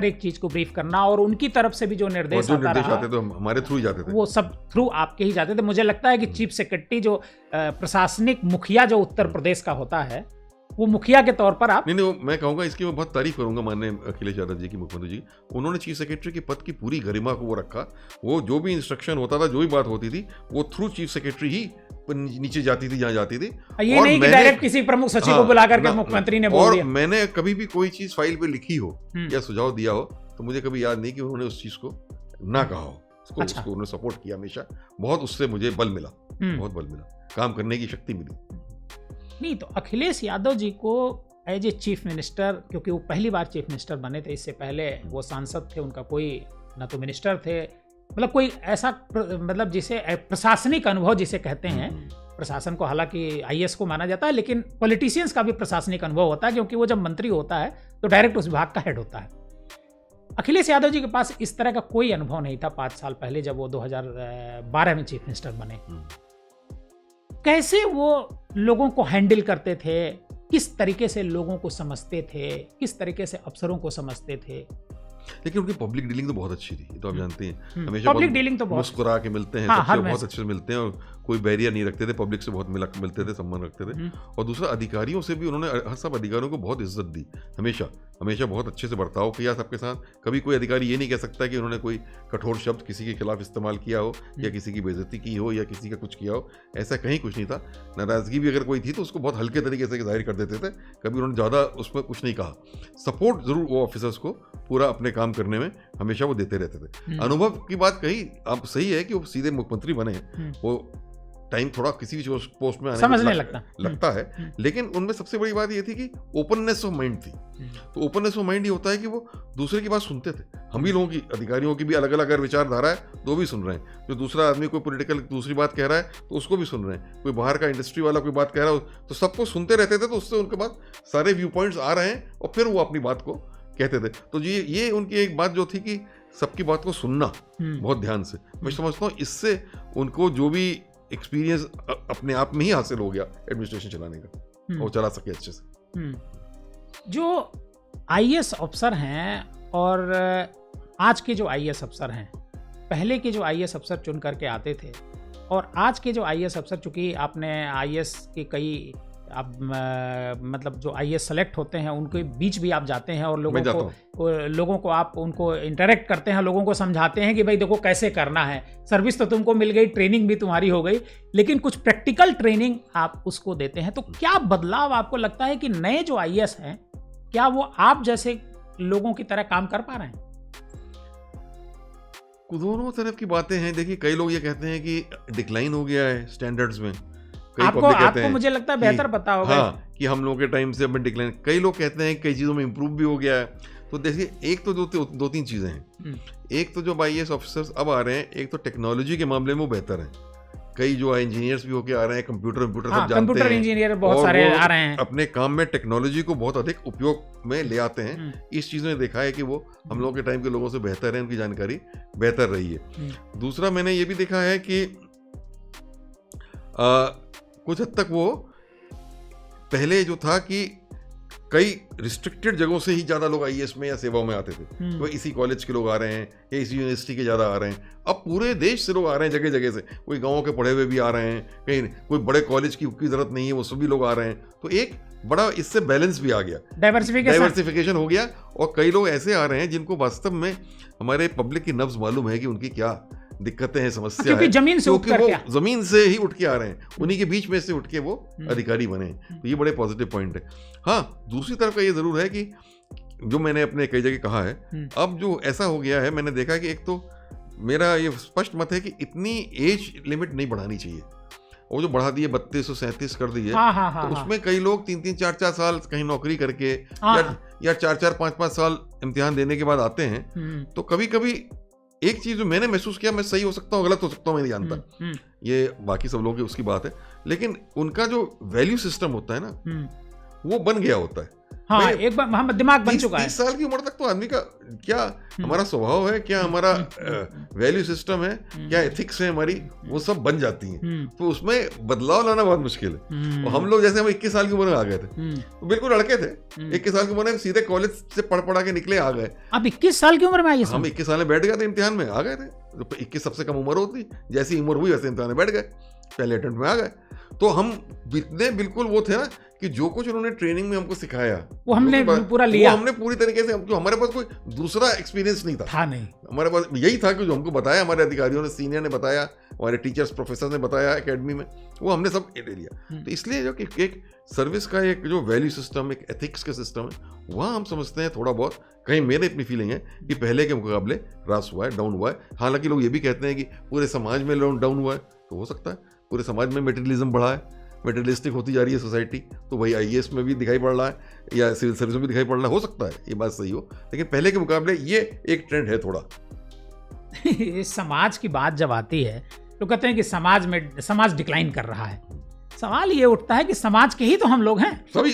एक चीज को ब्रीफ करना, और उनकी तरफ से भी जो निर्देश आते थे हमारे थ्रू जाते थे, वो सब थ्रू आपके ही जाते थे। मुझे लगता है कि चीफ सेक्रेटरी जो प्रशासनिक मुखिया जो उत्तर प्रदेश का होता है, वो मुखिया के तौर पर आप नहीं, मैं कहूंगा इसकी मैं बहुत तारीफ करूंगा माननीय अखिलेश यादव जी की, मुख्यमंत्री जी। उन्होंने चीफ सेक्रेटरी के पद की पूरी गरिमा को वो रखा। वो जो भी इंस्ट्रक्शन होता था, जो भी बात होती थी, वो थ्रू चीफ सेक्रेटरी ही नीचे जाती थी, जहाँ जाती थी। ये नहीं कि डायरेक्ट किसी प्रमुख सचिव को बुला करके मुख्यमंत्री ने बोल दिया। और मैंने कभी भी कोई चीज फाइल पे लिखी हो या सुझाव दिया हो, तो मुझे कभी याद नहीं कि उन्होंने उस चीज को ना कहा हो। उसको उन्होंने सपोर्ट किया हमेशा, बहुत उससे मुझे बल मिला, बहुत बल मिला, काम करने की शक्ति मिली। नहीं तो अखिलेश यादव जी को एज ए चीफ मिनिस्टर, क्योंकि वो पहली बार चीफ मिनिस्टर बने थे, इससे पहले वो सांसद थे, उनका कोई ना तो मिनिस्टर थे, मतलब कोई ऐसा मतलब जिसे प्रशासनिक अनुभव जिसे कहते हैं, प्रशासन को हालांकि आईएएस को माना जाता है, लेकिन पॉलिटिशियंस का भी प्रशासनिक अनुभव होता है, क्योंकि वो जब मंत्री होता है तो डायरेक्ट उस विभाग का हेड होता है। अखिलेश यादव जी के पास इस तरह का कोई अनुभव नहीं था 5 साल पहले जब वो 2012 में चीफ मिनिस्टर बने। कैसे वो लोगों को हैंडल करते थे, किस तरीके से लोगों को समझते थे, किस तरीके से अफसरों को समझते थे? लेकिन उनकी पब्लिक डीलिंग तो बहुत अच्छी थी, ये तो आप जानते हैं। हमेशा पब्लिक बहुत डीलिंग तो बहुत मुस्कुरा के मिलते हैं, हाँ, सबसे हर बहुत वैसे। अच्छे से मिलते हैं और कोई बैरियर नहीं रखते थे, पब्लिक से बहुत मिलते थे, सम्मान रखते थे। और दूसरा, अधिकारियों से भी उन्होंने हर सब अधिकारियों को बहुत इज्जत दी, हमेशा हमेशा बहुत अच्छे से बर्ताव किया सबके साथ। कभी कोई अधिकारी ये नहीं कह सकता कि उन्होंने कोई कठोर शब्द किसी के खिलाफ इस्तेमाल किया हो या किसी की बेइज्जती की हो या किसी का कुछ किया हो, ऐसा कहीं कुछ नहीं था। नाराजगी भी अगर कोई थी तो उसको बहुत हल्के तरीके से जाहिर कर देते थे, कभी उन्होंने ज़्यादा उसमें कुछ नहीं कहा। सपोर्ट जरूर वो ऑफिसर्स को पूरा अपने काम करने में हमेशा वो देते रहते थे। अनुभव की बात कही, आप सही है कि वो सीधे मुख्यमंत्री बने, वो टाइम थोड़ा किसी भी पोस्ट में आने समझने में लगता है, लेकिन उनमें सबसे बड़ी बात ये थी कि ओपननेस ऑफ माइंड थी। तो ओपननेस ऑफ माइंड ये होता है कि वो दूसरे की बात सुनते थे। हम भी लोगों की, अधिकारियों की भी अलग अलग अगर विचारधारा है तो भी सुन रहे हैं। जो दूसरा आदमी कोई पॉलिटिकल दूसरी बात कह रहा है तो उसको भी सुन रहे हैं। कोई बाहर का इंडस्ट्री वाला कोई बात कह रहा है तो सबको सुनते रहते थे, तो उससे उनके बाद सारे व्यू पॉइंट्स आ रहे हैं और फिर वो अपनी बात को कहते थे। तो ये उनकी एक बात जो थी कि सबकी बात को सुनना बहुत ध्यान से। मैं समझता हूँ इससे उनको जो भी एक्सपीरियंस अपने आप में ही हासिल हो गया एडमिनिस्ट्रेशन चलाने का, और चला सके अच्छे से। जो आईएएस अफसर हैं और आज के जो आईएएस अफसर हैं, पहले के जो आईएएस अफसर चुन करके आते थे और आज के जो आईएएस अफसर, चूंकि आपने आईएएस के कई आप मतलब जो आईएएस सेलेक्ट होते हैं उनके बीच भी आप जाते हैं और लोगों को आप उनको इंटरेक्ट करते हैं, लोगों को समझाते हैं कि भाई देखो कैसे करना है। सर्विस तो तुमको मिल गई, ट्रेनिंग भी तुम्हारी हो गई, लेकिन कुछ प्रैक्टिकल ट्रेनिंग आप उसको देते हैं। तो क्या बदलाव आपको लगता है कि नए जो आईएएस हैं, क्या वो आप जैसे लोगों की तरह काम कर पा रहे हैं? दोनों तरफ की बातें हैं। देखिए, कई लोग ये कहते हैं कि डिक्लाइन हो गया है स्टैंडर्ड्स में। आपको मुझे लगता है बेहतर पता होगा। हाँ, कि हम लोगों के टाइम से अब डिक्लाइन। कई लोग कहते हैं कई चीज़ों में इम्प्रूव भी हो गया है। तो देखिए, एक तो दो तीन चीज़ें हैं। एक तो जो आईएएस ऑफिसर्स अब आ रहे हैं, एक तो टेक्नोलॉजी के मामले में वो बेहतर हैं। कई जो इंजीनियर्स भी होके आ रहे हैं, कंप्यूटर सब जानते हैं, कंप्यूटर इंजीनियर बहुत सारे आ रहे हैं, अपने काम में टेक्नोलॉजी को बहुत अधिक उपयोग में ले आते हैं। इस चीज़ में देखा है कि वो हम लोग के टाइम के लोगों से बेहतर है, उनकी जानकारी बेहतर रही है। दूसरा, मैंने ये भी देखा है कि कुछ हद तक वो पहले जो था कि कई रिस्ट्रिक्टेड जगहों से ही ज़्यादा लोग आईएएस में या सेवाओं में आते थे। वो इसी कॉलेज के लोग आ रहे हैं या इसी यूनिवर्सिटी के ज़्यादा आ रहे हैं। अब पूरे देश से लोग आ रहे हैं, जगह जगह से। कोई गाँव के पढ़े हुए भी आ रहे हैं, कहीं कोई बड़े कॉलेज की ज़रूरत नहीं है, वो सभी लोग आ रहे हैं। तो एक बड़ा इससे बैलेंस भी आ गया, डाइवर्सिफिकेशन हो गया। और कई लोग ऐसे आ रहे हैं जिनको वास्तव में हमारे पब्लिक की नब्ज मालूम है कि उनकी क्या दिक्कतें हैं, समस्या है, जमीन से वो जमीन से ही उठ के आ रहे हैं, उन्हीं के बीच में से उठ के वो अधिकारी बने। तो ये बड़े पॉजिटिव पॉइंट है। हाँ, दूसरी तरफ का ये जरूर है कि जो मैंने अपने कई जगह कहा है, अब जो ऐसा हो गया है, मैंने देखा कि एक तो मेरा ये स्पष्ट मत है कि इतनी एज लिमिट नहीं बढ़ानी चाहिए। वो जो बढ़ा दिए 32 और 37 कर दिए, तो उसमें कई लोग 3-3, 4-4 साल कहीं नौकरी करके या 4-4, 5-5 साल इम्तिहान देने के बाद आते हैं। तो कभी कभी एक चीज जो मैंने महसूस किया, मैं सही हो सकता हूँ, गलत हो सकता हूँ, मैं नहीं जानता, ये बाकी सब लोगों की उसकी बात है, लेकिन उनका जो वैल्यू सिस्टम होता है ना, वो बन गया होता है। हाँ, एक बार हम दिमाग बन चुका है। 30 साल की उम्र तक तो आदमी का क्या हमारा स्वभाव है, क्या हमारा वैल्यू सिस्टम है, क्या एथिक्स है हमारी, वो सब बन जाती हैं। तो उसमें बदलाव लाना बहुत मुश्किल है। और हम लोग जैसे हम 21 साल की उम्र में आ गए थे, तो बिल्कुल लड़के थे, 21 साल की उम्र में सीधे कॉलेज से पढ़ के निकले, आ गए। अब 21 साल की उम्र में आइए, हम 21 साल में बैठ गए थे, इम्तिहान में आ गए थे। तो 21 सबसे कम उम्र होती, जैसी उम्र हुई वैसे इम्तिहान में बैठ गए, पहले अटेम्प्ट में आ गए। तो हम इतने बिल्कुल वो थे ना कि जो कुछ उन्होंने ट्रेनिंग में हमको सिखाया वो हमने पूरा लिया, वो हमने पूरी तरीके से। जो हमारे पास कोई दूसरा एक्सपीरियंस नहीं था, नहीं हमारे पास यही था कि जो हमको बताया हमारे अधिकारियों ने, सीनियर ने बताया, हमारे टीचर्स प्रोफेसर ने बताया एकेडमी में, वो हमने सब ले लिया। तो इसलिए जो कि एक सर्विस का एक जो वैल्यू सिस्टम, एक एथिक्स का सिस्टम है, वहाँ हम समझते हैं थोड़ा बहुत, कहीं मेरे अपनी फीलिंग है कि पहले के मुकाबले ह्रास हुआ है, डाउन हुआ है। हालांकि लोग ये भी कहते हैं कि पूरे समाज में डाउन हुआ है, तो हो सकता है पूरे समाज में मेटेरियलिज्म बढ़ा है, मेटेरियलिस्टिक होती जा रही है सोसाइटी, तो वही आईएएस में भी दिखाई पड़ रहा है या सिविल सर्विस में भी दिखाई पड़ रहा है। हो सकता है ये बात सही हो, लेकिन पहले के मुकाबले ये एक ट्रेंड है थोड़ा। समाज की बात जब आती है तो कहते हैं कि समाज डिक्लाइन कर रहा है। सवाल ये उठता है कि समाज के ही तो हम लोग हैं सभी।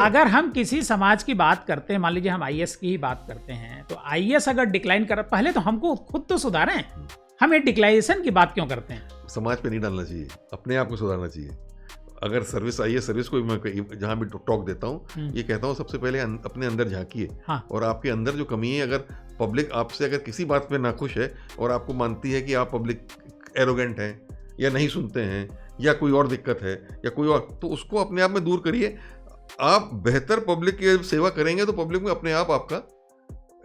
अगर हम किसी समाज की बात करते हैं, मान लीजिए हम आईएएस की ही बात करते हैं, तो आईएएस अगर डिक्लाइन कर, पहले तो हमको खुद तो सुधारें। हम ये डिक्लाइनेशन की बात क्यों करते हैं? समाज पे नहीं डालना चाहिए, अपने आप को सुधारना चाहिए। अगर सर्विस आई है, सर्विस को मैं जहाँ भी टॉक देता हूँ, ये कहता हूँ सबसे पहले अपने अंदर झांकिए। हाँ। और आपके अंदर जो कमी है, अगर पब्लिक आपसे अगर किसी बात पे नाखुश है और आपको मानती है कि आप पब्लिक एरोगेंट हैं या नहीं सुनते हैं या कोई और दिक्कत है या कोई और, तो उसको अपने आप में दूर करिए। आप बेहतर पब्लिक की सेवा करेंगे तो पब्लिक में अपने आप आपका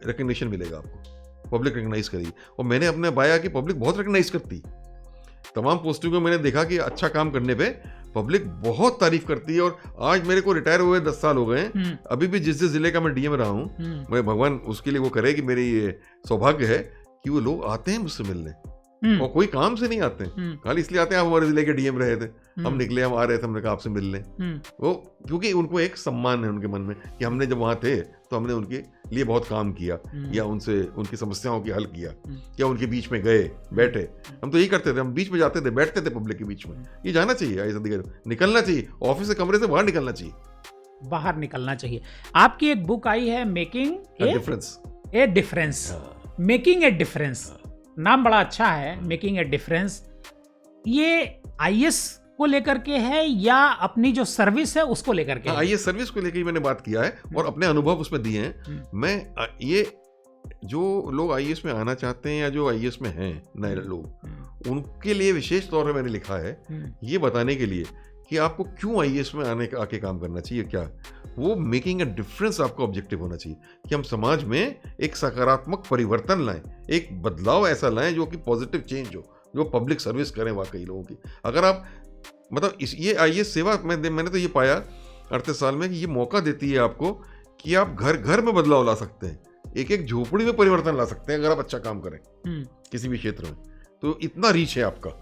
रिकग्निशन मिलेगा, आपको पब्लिक रिकग्नाइज करेगी। और मैंने अपने पाया कि पब्लिक बहुत रिकग्नाइज करती, तमाम पोस्टिंग में मैंने देखा कि अच्छा काम करने पे पब्लिक बहुत तारीफ करती है। और आज मेरे को रिटायर हुए 10 साल हो गए हैं, अभी भी जिस जिले का मैं डीएम रहा हूँ, मैं भगवान उसके लिए वो करे कि मेरी ये सौभाग्य है कि वो लोग आते हैं मुझसे मिलने, और कोई काम से नहीं आते, खाली इसलिए आते हैं आप हमारे जिले के डीएम रहे थे, हम निकले, हम आ रहे थे, हमने कहा आपसे मिल लें। वो क्योंकि उनको एक सम्मान है उनके मन में कि हमने जब वहाँ थे तो हमने उनके लिए बहुत काम किया, या उनसे उनकी समस्याओं की हल किया, या उनके बीच में गए बैठे। हम तो यही करते थे, हम बीच में जाते थे, बैठते थे पब्लिक के बीच में। ये जाना चाहिए, ऐसा निकलना चाहिए, ऑफिस से कमरे से बाहर निकलना चाहिए, बाहर निकलना चाहिए। आपकी एक बुक आई है, making a difference. Making a difference नाम बड़ा अच्छा है, मेकिंग ए डिफरेंस। ये आईएएस को लेकर के है या अपनी जो सर्विस है उसको लेकर के? आईएएस सर्विस को लेकर ही मैंने बात किया है और अपने अनुभव उसमें दिए हैं। मैं ये जो लोग आईएएस में आना चाहते हैं या जो आईएएस में हैं नए लोग, उनके लिए विशेष तौर पर मैंने लिखा है, ये बताने के लिए कि आपको क्यों आईएएस में आके काम करना चाहिए। क्या वो मेकिंग अ डिफरेंस आपका ऑब्जेक्टिव होना चाहिए कि हम समाज में एक सकारात्मक परिवर्तन लाएं, एक बदलाव ऐसा लाएं जो कि पॉजिटिव चेंज हो, जो पब्लिक सर्विस करें वाकई लोगों की। अगर आप मतलब ये आईएएस सेवा मैंने तो ये पाया 38 साल में कि ये मौका देती है आपको कि आप घर घर में बदलाव ला सकते हैं, एक एक झोपड़ी में परिवर्तन ला सकते हैं अगर आप अच्छा काम करें किसी भी क्षेत्र में। तो इतना रीच है आपका।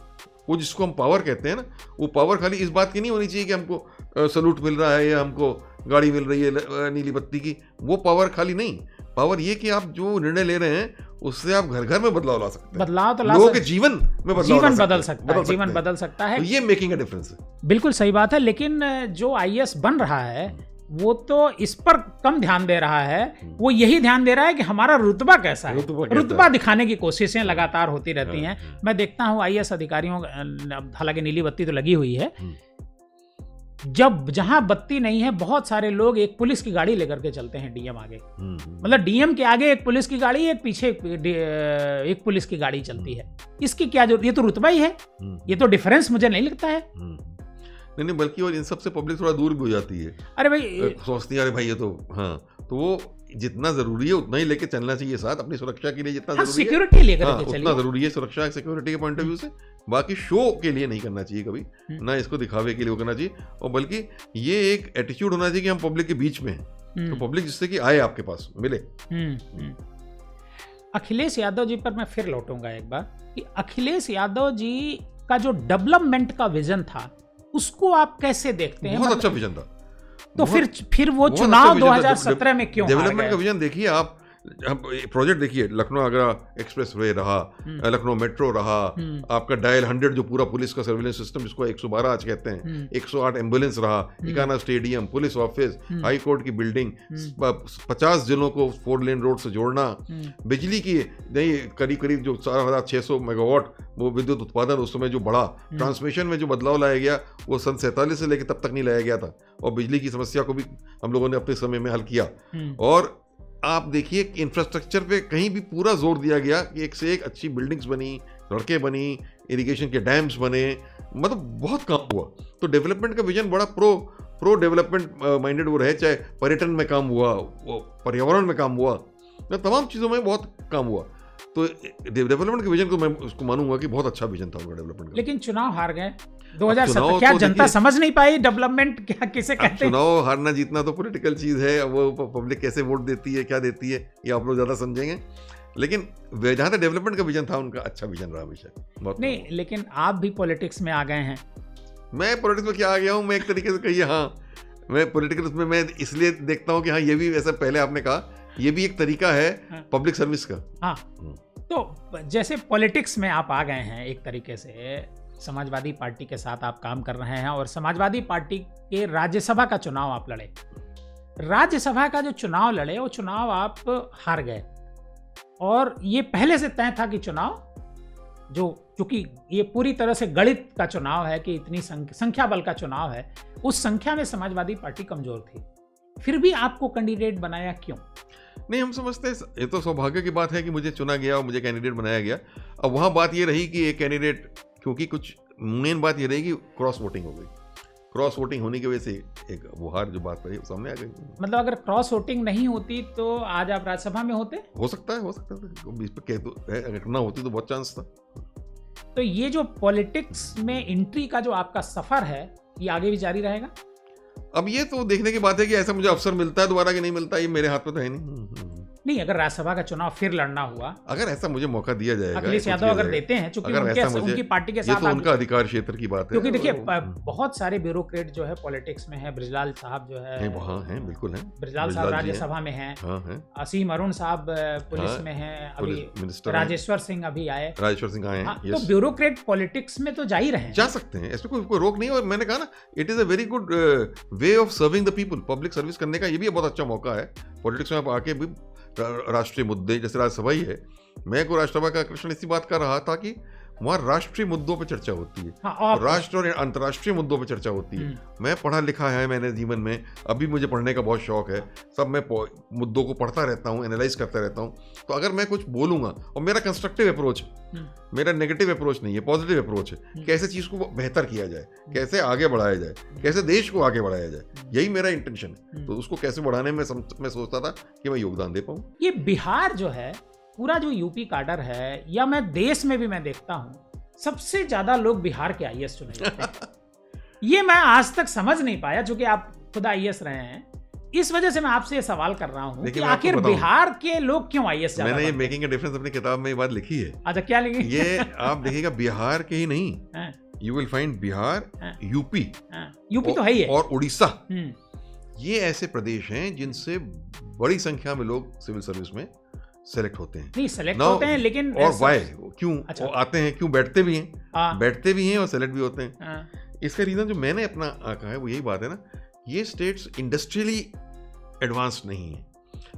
वो जिसको हम पावर कहते हैं ना, वो पावर खाली इस बात की नहीं होनी चाहिए कि हमको सलूट मिल रहा है या हमको गाड़ी मिल रही है नीली बत्ती की। वो पावर खाली नहीं, पावर ये कि आप जो निर्णय ले रहे हैं उससे आप घर घर में बदलाव ला सकते हैं, बदलाव तो लोगों के जीवन में जीवन बदल सकता है, जीवन बदल सकता है। तो ये मेकिंग अ डिफरेंस है। बिल्कुल सही बात है। लेकिन जो आईएएस बन रहा है वो तो इस पर कम ध्यान दे रहा है, वो यही ध्यान दे रहा है कि हमारा रुतबा कैसा है, रुतबा दिखाने की कोशिशें लगातार होती रहती हैं। मैं देखता हूँ आईएएस अधिकारियों, हालांकि नीली बत्ती तो लगी हुई है, जब जहां बत्ती नहीं है बहुत सारे लोग एक पुलिस की गाड़ी लेकर के चलते हैं डीएम आगे। मतलब डीएम के आगे एक पुलिस की गाड़ी, एक पीछे एक पुलिस की गाड़ी चलती है। इसकी क्या जरूरत? ये तो रुतबा ही है, ये तो डिफरेंस मुझे नहीं लगता है। नहीं, बल्कि और इन सबसे पब्लिक थोड़ा दूर भी हो जाती है। अरे भाई सोचती है अरे भाई ये तो हाँ, तो वो जितना जरूरी है उतना ही लेके चलना चाहिए साथ, अपनी सुरक्षा के लिए जितना जरूरी है, सिक्योरिटी लेकर के चलिए, उतना जरूरी है सुरक्षा सिक्योरिटी के पॉइंट ऑफ व्यू से। बाकी शो के लिए नहीं करना चाहिए कभी, ना इसको दिखावे के लिए करना चाहिए। और बल्कि ये एक एटीट्यूड होना चाहिए कि हम पब्लिक के बीच में हैं, तो पब्लिक जिससे कि आए आपके पास मिले। अखिलेश यादव जी पर मैं फिर लौटूंगा एक बार कि अखिलेश यादव जी का जो डेवलपमेंट का विजन था उसको आप कैसे देखते हैं? बहुत अच्छा विजन था। तो फिर वो चुनाव 2017 में क्यों डेवलपमेंट का विजन देखिए आप, प्रोजेक्ट देखिए, लखनऊ आगरा एक्सप्रेस वे रहा, लखनऊ मेट्रो रहा, आपका डायल 100 जो पूरा पुलिस का सर्विलेंस सिस्टम जिसको 112 आज कहते हैं, 108 एम्बुलेंस रहा, Ekana stadium, police office, high court की बिल्डिंग, 50 जिलों को 4 लेन रोड से जोड़ना, बिजली की नहीं करीब जो 4600 मेगावाट वो विद्युत उत्पादन उस समय जो बढ़ा, ट्रांसमिशन में जो बदलाव लाया गया वो सन 47 से लेकर तब तक नहीं लाया गया था, और बिजली की समस्या को भी हम लोगों ने अपने समय में हल किया। और आप देखिए इंफ्रास्ट्रक्चर पे कहीं भी पूरा जोर दिया गया कि एक से एक अच्छी बिल्डिंग्स बनी, सड़कें बनी, इरिगेशन के डैम्स बने, मतलब बहुत काम हुआ। तो डेवलपमेंट का विजन बड़ा प्रो डेवलपमेंट माइंडेड वो रहे, चाहे पर्यटन में काम हुआ, वो पर्यावरण में काम हुआ, तमाम चीज़ों में बहुत काम हुआ। तो डेवलपमेंट के विजन को मैं उसको मानूंगा कि बहुत अच्छा विजन था उनका डेवलपमेंट का। लेकिन चुनाव हार गए 2017। क्या जनता समझ नहीं पाई डेवलपमेंट क्या किसे कहते हैं? चुनाव हारना जीतना तो पॉलिटिकल चीज है, वो पब्लिक कैसे वोट देती है, क्या देती है, ये आप लोग ज्यादा समझेंगे। लेकिन जहां तक डेवलपमेंट का विजन था उनका अच्छा विजन रहा हमेशा। नहीं, लेकिन आप भी पॉलिटिक्स में आ गए हैं। मैं पॉलिटिक्स में क्या आ गया हूँ, मैं एक तरीके से कहिए, हाँ मैं पॉलिटिकल में मैं इसलिए देखता हूँ कि हाँ ये भी, ऐसा पहले आपने कहा, ये भी एक तरीका है पब्लिक सर्विस का। हाँ, तो जैसे पॉलिटिक्स में आप आ गए हैं, एक तरीके से समाजवादी पार्टी के साथ आप काम कर रहे हैं और समाजवादी पार्टी के राज्यसभा का चुनाव आप लड़े। राज्यसभा का जो चुनाव लड़े वो चुनाव आप हार गए, और ये पहले से तय था कि चुनाव जो क्योंकि ये पूरी तरह से गणित का चुनाव है कि इतनी संख्या बल का चुनाव है, उस संख्या में समाजवादी पार्टी कमजोर थी, फिर भी आपको कैंडिडेट बनाया क्यों? नहीं, हम समझते हैं ये तो सौभाग्य की बात है कि मुझे चुना गया और मुझे कैंडिडेट बनाया गया। अब वहाँ बात ये रही कि एक कैंडिडेट, क्योंकि कुछ मेन बात ये रही कि क्रॉस वोटिंग हो गई। क्रॉस वोटिंग होने की वजह से एक वो हार जो बात रही सामने आ गई। मतलब अगर क्रॉस वोटिंग नहीं होती तो आज आप राज्यसभा में होते? हो सकता है इस पर कह दो, अगर ना होती तो बहुत चांस था। तो ये जो पॉलिटिक्स में एंट्री का जो आपका सफर है, ये आगे भी जारी रहेगा? अब ये तो देखने की बात है कि ऐसा मुझे अवसर मिलता है दोबारा कि नहीं मिलता, ये मेरे हाथ में तो है नहीं। अगर राज्यसभा का चुनाव फिर लड़ना हुआ, अगर ऐसा मुझे मौका दिया जाएगा, अखिलेश यादव अगर देते हैं, चूंकि उनकी पार्टी के साथ, ये तो उनका अधिकार क्षेत्र की बात है। क्योंकि देखिए बहुत सारे ब्यूरोक्रेट जो है पॉलिटिक्स में है, ब्रिजलाल साहब जो है वहाँ हैं, बिल्कुल हैं। ब्रिजलाल साहब राज्यसभा में हैं, असीम अरुण साहब पुलिस में हैं, अभी राजेश्वर सिंह अभी आए, तो ब्यूरोक्रेट पॉलिटिक्स में तो जा ही रहे हैं, जा सकते हैं, इसमें कोई रोक नहीं। और मैंने कहा ना, it is a very good way of serving the people. Public service करने का ये भी बहुत अच्छा मौका है। पॉलिटिक्स में आप आके भी राष्ट्रीय मुद्दे, जैसे राज्यसभा ही है, मैं को राज्यसभा का आकर्षण इसी बात कर रहा था कि वहाँ राष्ट्रीय मुद्दों पर चर्चा होती है, राष्ट्र और अंतर्राष्ट्रीय मुद्दों पर चर्चा होती है। मैं पढ़ा लिखा है मैंने जीवन में, अभी मुझे पढ़ने का बहुत शौक है, सब मैं मुद्दों को पढ़ता रहता हूँ, एनालाइज करता रहता हूँ। तो अगर मैं कुछ बोलूँगा, और मेरा कंस्ट्रक्टिव अप्रोच है, मेरा नेगेटिव अप्रोच नहीं है, पॉजिटिव अप्रोच है, कैसे चीज़ को बेहतर किया जाए, कैसे आगे बढ़ाया जाए, कैसे देश को आगे बढ़ाया जाए, यही मेरा इंटेंशन है। तो उसको कैसे बढ़ाने में मैं सोचता था कि मैं योगदान दे पाऊँ। ये बिहार जो है, पूरा जो यूपी काडर है, या मैं देश में भी मैं देखता हूँ, सबसे ज्यादा लोग बिहार के आईएएस चुने जाते हैं। ये मैं आज तक समझ नहीं पाया, चूंकि आप खुद आईएएस रहे हैं, इस वजह से मैं आपसे ये सवाल कर रहा हूँ कि आखिर बिहार के लोग क्यों आईएएस ज्यादा? मैंने ये मेकिंग अ डिफरेंस अपनी किताब में ये बात लिखी है। अच्छा, क्या लिखी? ये आप देखिएगा, बिहार के ही नहीं, you will find Bihar, UP तो है ही है, और उड़ीसा, ये ऐसे प्रदेश हैं जिनसे बड़ी संख्या में लोग सिविल सर्विस में सेलेक्ट होते हैं। नहीं, सेलेक्ट होते हैं, लेकिन और वाई क्यों? अच्छा। आते हैं क्यों? बैठते भी हैं और सेलेक्ट भी होते हैं। इसका रीजन जो मैंने अपना आंका है वो यही बात है ना, ये स्टेट्स इंडस्ट्रियली एडवांस नहीं है,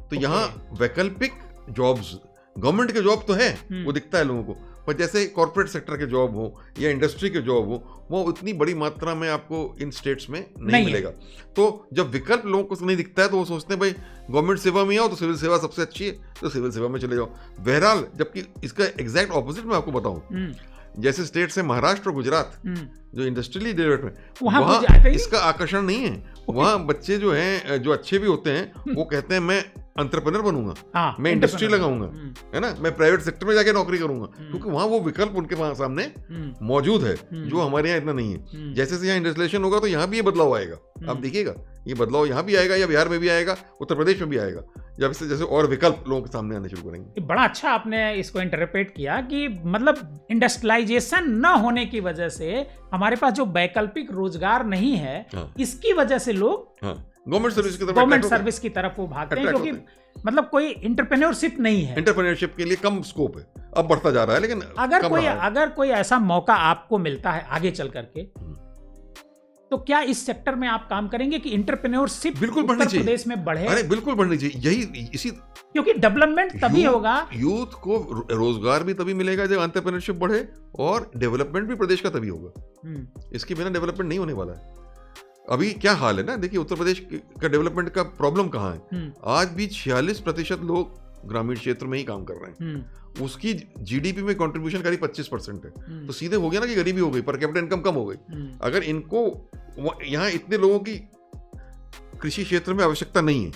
तो यहाँ वैकल्पिक जॉब्स, गवर्नमेंट के जॉब तो है, वो दिखता है लोगों को, पर जैसे कॉर्पोरेट सेक्टर के जॉब हो या इंडस्ट्री के जॉब हो, वो उतनी बड़ी मात्रा में आपको इन स्टेट्स में नहीं मिलेगा। तो जब विकल्प लोगों को नहीं दिखता है तो वो सोचते हैं भाई गवर्नमेंट सेवा में आओ तो सिविल सेवा सबसे अच्छी है, तो सिविल सेवा में चले जाओ। बहरहाल, जबकि इसका एग्जैक्ट ऑपोजिट मैं आपको बताऊं, जैसे स्टेट्स है महाराष्ट्र और गुजरात, जो इंडस्ट्रियली डेवलप्ड है, वहाँ इसका आकर्षण नहीं है। वहाँ बच्चे जो हैं, जो अच्छे भी होते हैं, वो कहते हैं मैं एंटरप्रेन्योर बनूंगा, मैं इंडस्ट्री लगाऊंगा, है ना, मैं प्राइवेट सेक्टर में जाके नौकरी करूंगा, क्योंकि वहां वो विकल्प उनके सामने मौजूद है, जो हमारे यहाँ इतना नहीं है। जैसे से यहाँ इंडस्ट्रियलाइजेशन होगा तो यहाँ भी ये बदलाव आएगा, आप देखिएगा, ये बदलाव यहाँ भी आएगा, या बिहार में भी आएगा, उत्तर प्रदेश में भी आएगा, जब से जैसे और विकल्प लोगों के सामने आने शुरू करेंगे। बड़ा अच्छा आपने इसको इंटरप्रेट किया कि मतलब इंडस्ट्रियलाइजेशन न होने की वजह से हमारे पास जो वैकल्पिक रोजगार नहीं है, इसकी वजह से लोग गवर्नमेंट सर्विस की तरफ वो भागते हैं, क्योंकि मतलब कोई एंटरप्रेन्योरशिप नहीं है, एंटरप्रेन्योरशिप के लिए कम स्कोप है, अब बढ़ता जा रहा है, लेकिन अगर कोई ऐसा मौका आपको मिलता है आगे चल करके, तो क्या इस सेक्टर में आप काम करेंगे कि एंटरप्रेन्योरशिप बिल्कुल बढ़नी चाहिए, प्रदेश में बढ़े? अरे बिल्कुल बढ़नी चाहिए, यही इसी, क्योंकि डेवलपमेंट तभी होगा, यूथ को रोजगार भी तभी मिलेगा जब एंटरप्रेन्योरशिप बढ़े, और डेवलपमेंट भी प्रदेश का तभी होगा। इसके बिना डेवलपमेंट नहीं होने वाला है। अभी क्या हाल है ना, देखिए उत्तर प्रदेश का डेवलपमेंट का प्रॉब्लम कहाँ है, आज भी 46% लोग ग्रामीण क्षेत्र में ही काम कर रहे हैं, उसकी जीडीपी में कंट्रीब्यूशन करीब 25% है, तो सीधे हो गया ना कि गरीबी हो गई, पर कैपिटल इनकम कम हो गई। अगर इनको यहाँ इतने लोगों की कृषि क्षेत्र में आवश्यकता नहीं है,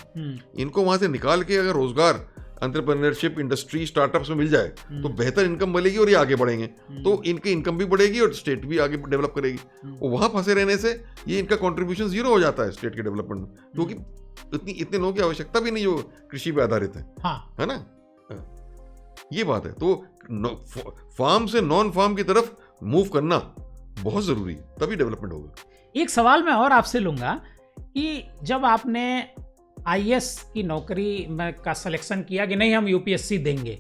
इनको वहां से निकाल के अगर रोजगार, एंटरप्रेन्योरशिप, इंडस्ट्री, स्टार्टअप्स में मिल जाए तो बेहतर इनकम मिलेगी और ये आगे बढ़ेंगे, तो इनकी इनकम भी बढ़ेगी और स्टेट भी आगे डेवलप करेगी। और वहां फंसे रहने से ये इनका कंट्रीब्यूशन जीरो हो जाता है स्टेट के डेवलपमेंट में, क्योंकि इतने लोगों की आवश्यकता भी नहीं जो कृषि पे आधारित है, है ना, ये बात है। तो फार्म से नॉन फार्म की तरफ मूव करना बहुत जरूरी है, तभी डेवलपमेंट होगा। एक सवाल मैं और आपसे लूंगा कि जब आपने आईएएस की नौकरी में का सिलेक्शन किया कि नहीं हम यूपीएससी देंगे,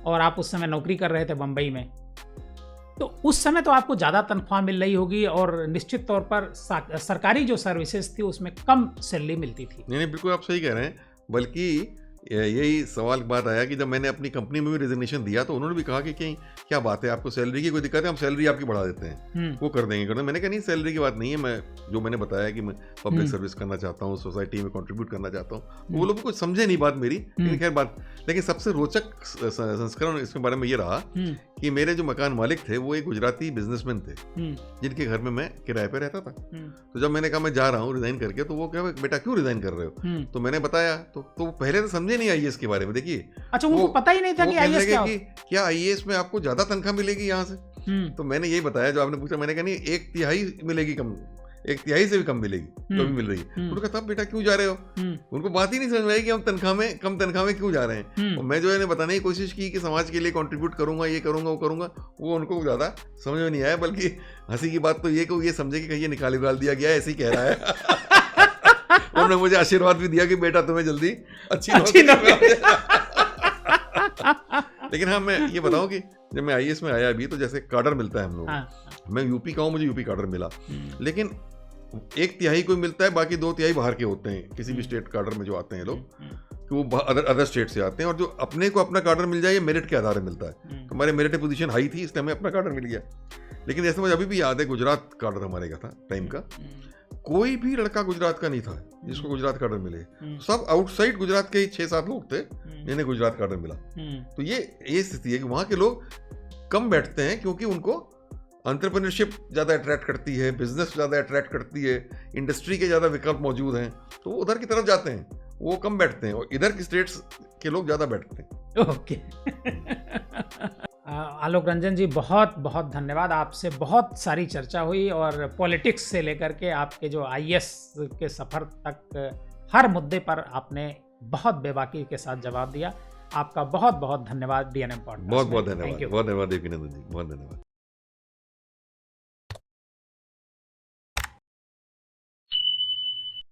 और आप उस समय नौकरी कर रहे थे बंबई में, तो उस समय तो आपको ज़्यादा तनख्वाह मिल रही होगी और निश्चित तौर पर सरकारी जो सर्विसेज थी उसमें कम सैलरी मिलती थी। नहीं, बिल्कुल आप सही कह रहे हैं, बल्कि यही सवाल की बात आया कि जब मैंने अपनी कंपनी में भी रिजिग्नेशन दिया तो उन्होंने भी कहा कि क्या बात है, आपको सैलरी की कोई दिक्कत है, हम सैलरी आपकी बढ़ा देते हैं, वो कर देंगे। मैंने कहा नहीं, सैलरी की बात नहीं है, मैंने बताया कि मैं पब्लिक सर्विस करना चाहता हूँ, सोसाइटी में कंट्रीब्यूट करना चाहता हूँ। वो लोग कुछ समझे नहीं बात मेरी, लेकिन खैर बात। लेकिन सबसे रोचक संस्करण इसके बारे में ये रहा कि मेरे जो मकान मालिक थे वो एक गुजराती बिजनेसमैन थे जिनके घर में मैं किराए पे रहता था। तो जब मैंने कहा मैं जा रहा हूँ रिजाइन करके, तो वो क्या बेटा क्यों रिजाइन कर रहे हो, तो मैंने बताया तो पहले तो समझे नहीं आईएएस के बारे में। देखिए, अच्छा, उनको पता ही नहीं था कि आईएएस क्या आईएएस में आपको ज्यादा तनख्वाह मिलेगी यहाँ से। तो मैंने यही बताया जो आपने पूछा, मैंने कहा नहीं, 1/3 मिलेगी, कम 1/3 से भी कम मिलेगी, तो भी मिल रही है। उन्होंने कहा तब बेटा क्यों जा रहे हो। उनको बात ही नहीं समझ में आई कि हम कम तनख्वाह में क्यों जा रहे हैं। और मैं जो है बताने की कोशिश की कि समाज के लिए कंट्रीब्यूट करूंगा, ये करूंगा, वो करूंगा, वो उनको ज्यादा समझ में नहीं आया। बल्कि हंसी की बात तो ये समझे कि कहीं ये निकाल दिया गया, ऐसे ही कह रहा है। उन्होंने मुझे आशीर्वाद भी दिया कि बेटा तुम्हें जल्दी अच्छी नौकरी। लेकिन हाँ, मैं ये बताऊं कि जब मैं आईएएस में आया अभी, तो जैसे कार्डर मिलता है हम लोग, मैं यूपी का हूँ, मुझे यूपी कार्डर मिला, लेकिन 1/3 कोई मिलता है, बाकी 2/3 बाहर के होते हैं, किसी भी स्टेट कार्डर में जो आते हैं लोग, कि वो अदर स्टेट से आते हैं। और जो अपने को अपना कार्डर मिल जाए, ये मेरिट के आधार पर मिलता है। तो हमारे मेरिट पोजीशन हाई थी, इसलिए हमें अपना कार्डर मिल गया। लेकिन जैसे मुझे अभी भी याद है, गुजरात कार्डर हमारे का था टाइम का, कोई भी लड़का गुजरात का नहीं था जिसको गुजरात कार्डर मिले। सब आउटसाइड गुजरात के 6-7 लोग थे जिन्हें गुजरात कार्डर मिला। तो ये स्थिति है कि वहाँ के लोग कम बैठते हैं, क्योंकि उनको एंटरप्रेन्योरशिप ज़्यादा अट्रैक्ट करती है, बिजनेस ज़्यादा अट्रैक्ट करती है, इंडस्ट्री के ज़्यादा विकल्प मौजूद हैं, तो वो उधर की तरफ जाते हैं, वो कम बैठते हैं, और इधर की स्टेट्स के लोग ज़्यादा बैठते हैं। ओके। आलोक रंजन जी, बहुत बहुत धन्यवाद। आपसे बहुत सारी चर्चा हुई, और पॉलिटिक्स से लेकर के आपके जो आईएएस के सफ़र तक हर मुद्दे पर आपने बहुत बेबाकी के साथ जवाब दिया। आपका बहुत बहुत धन्यवाद डीएनएम पॉडकास्ट। बहुत धन्यवाद, बहुत धन्यवाद देवकीनंदन जी, बहुत धन्यवाद।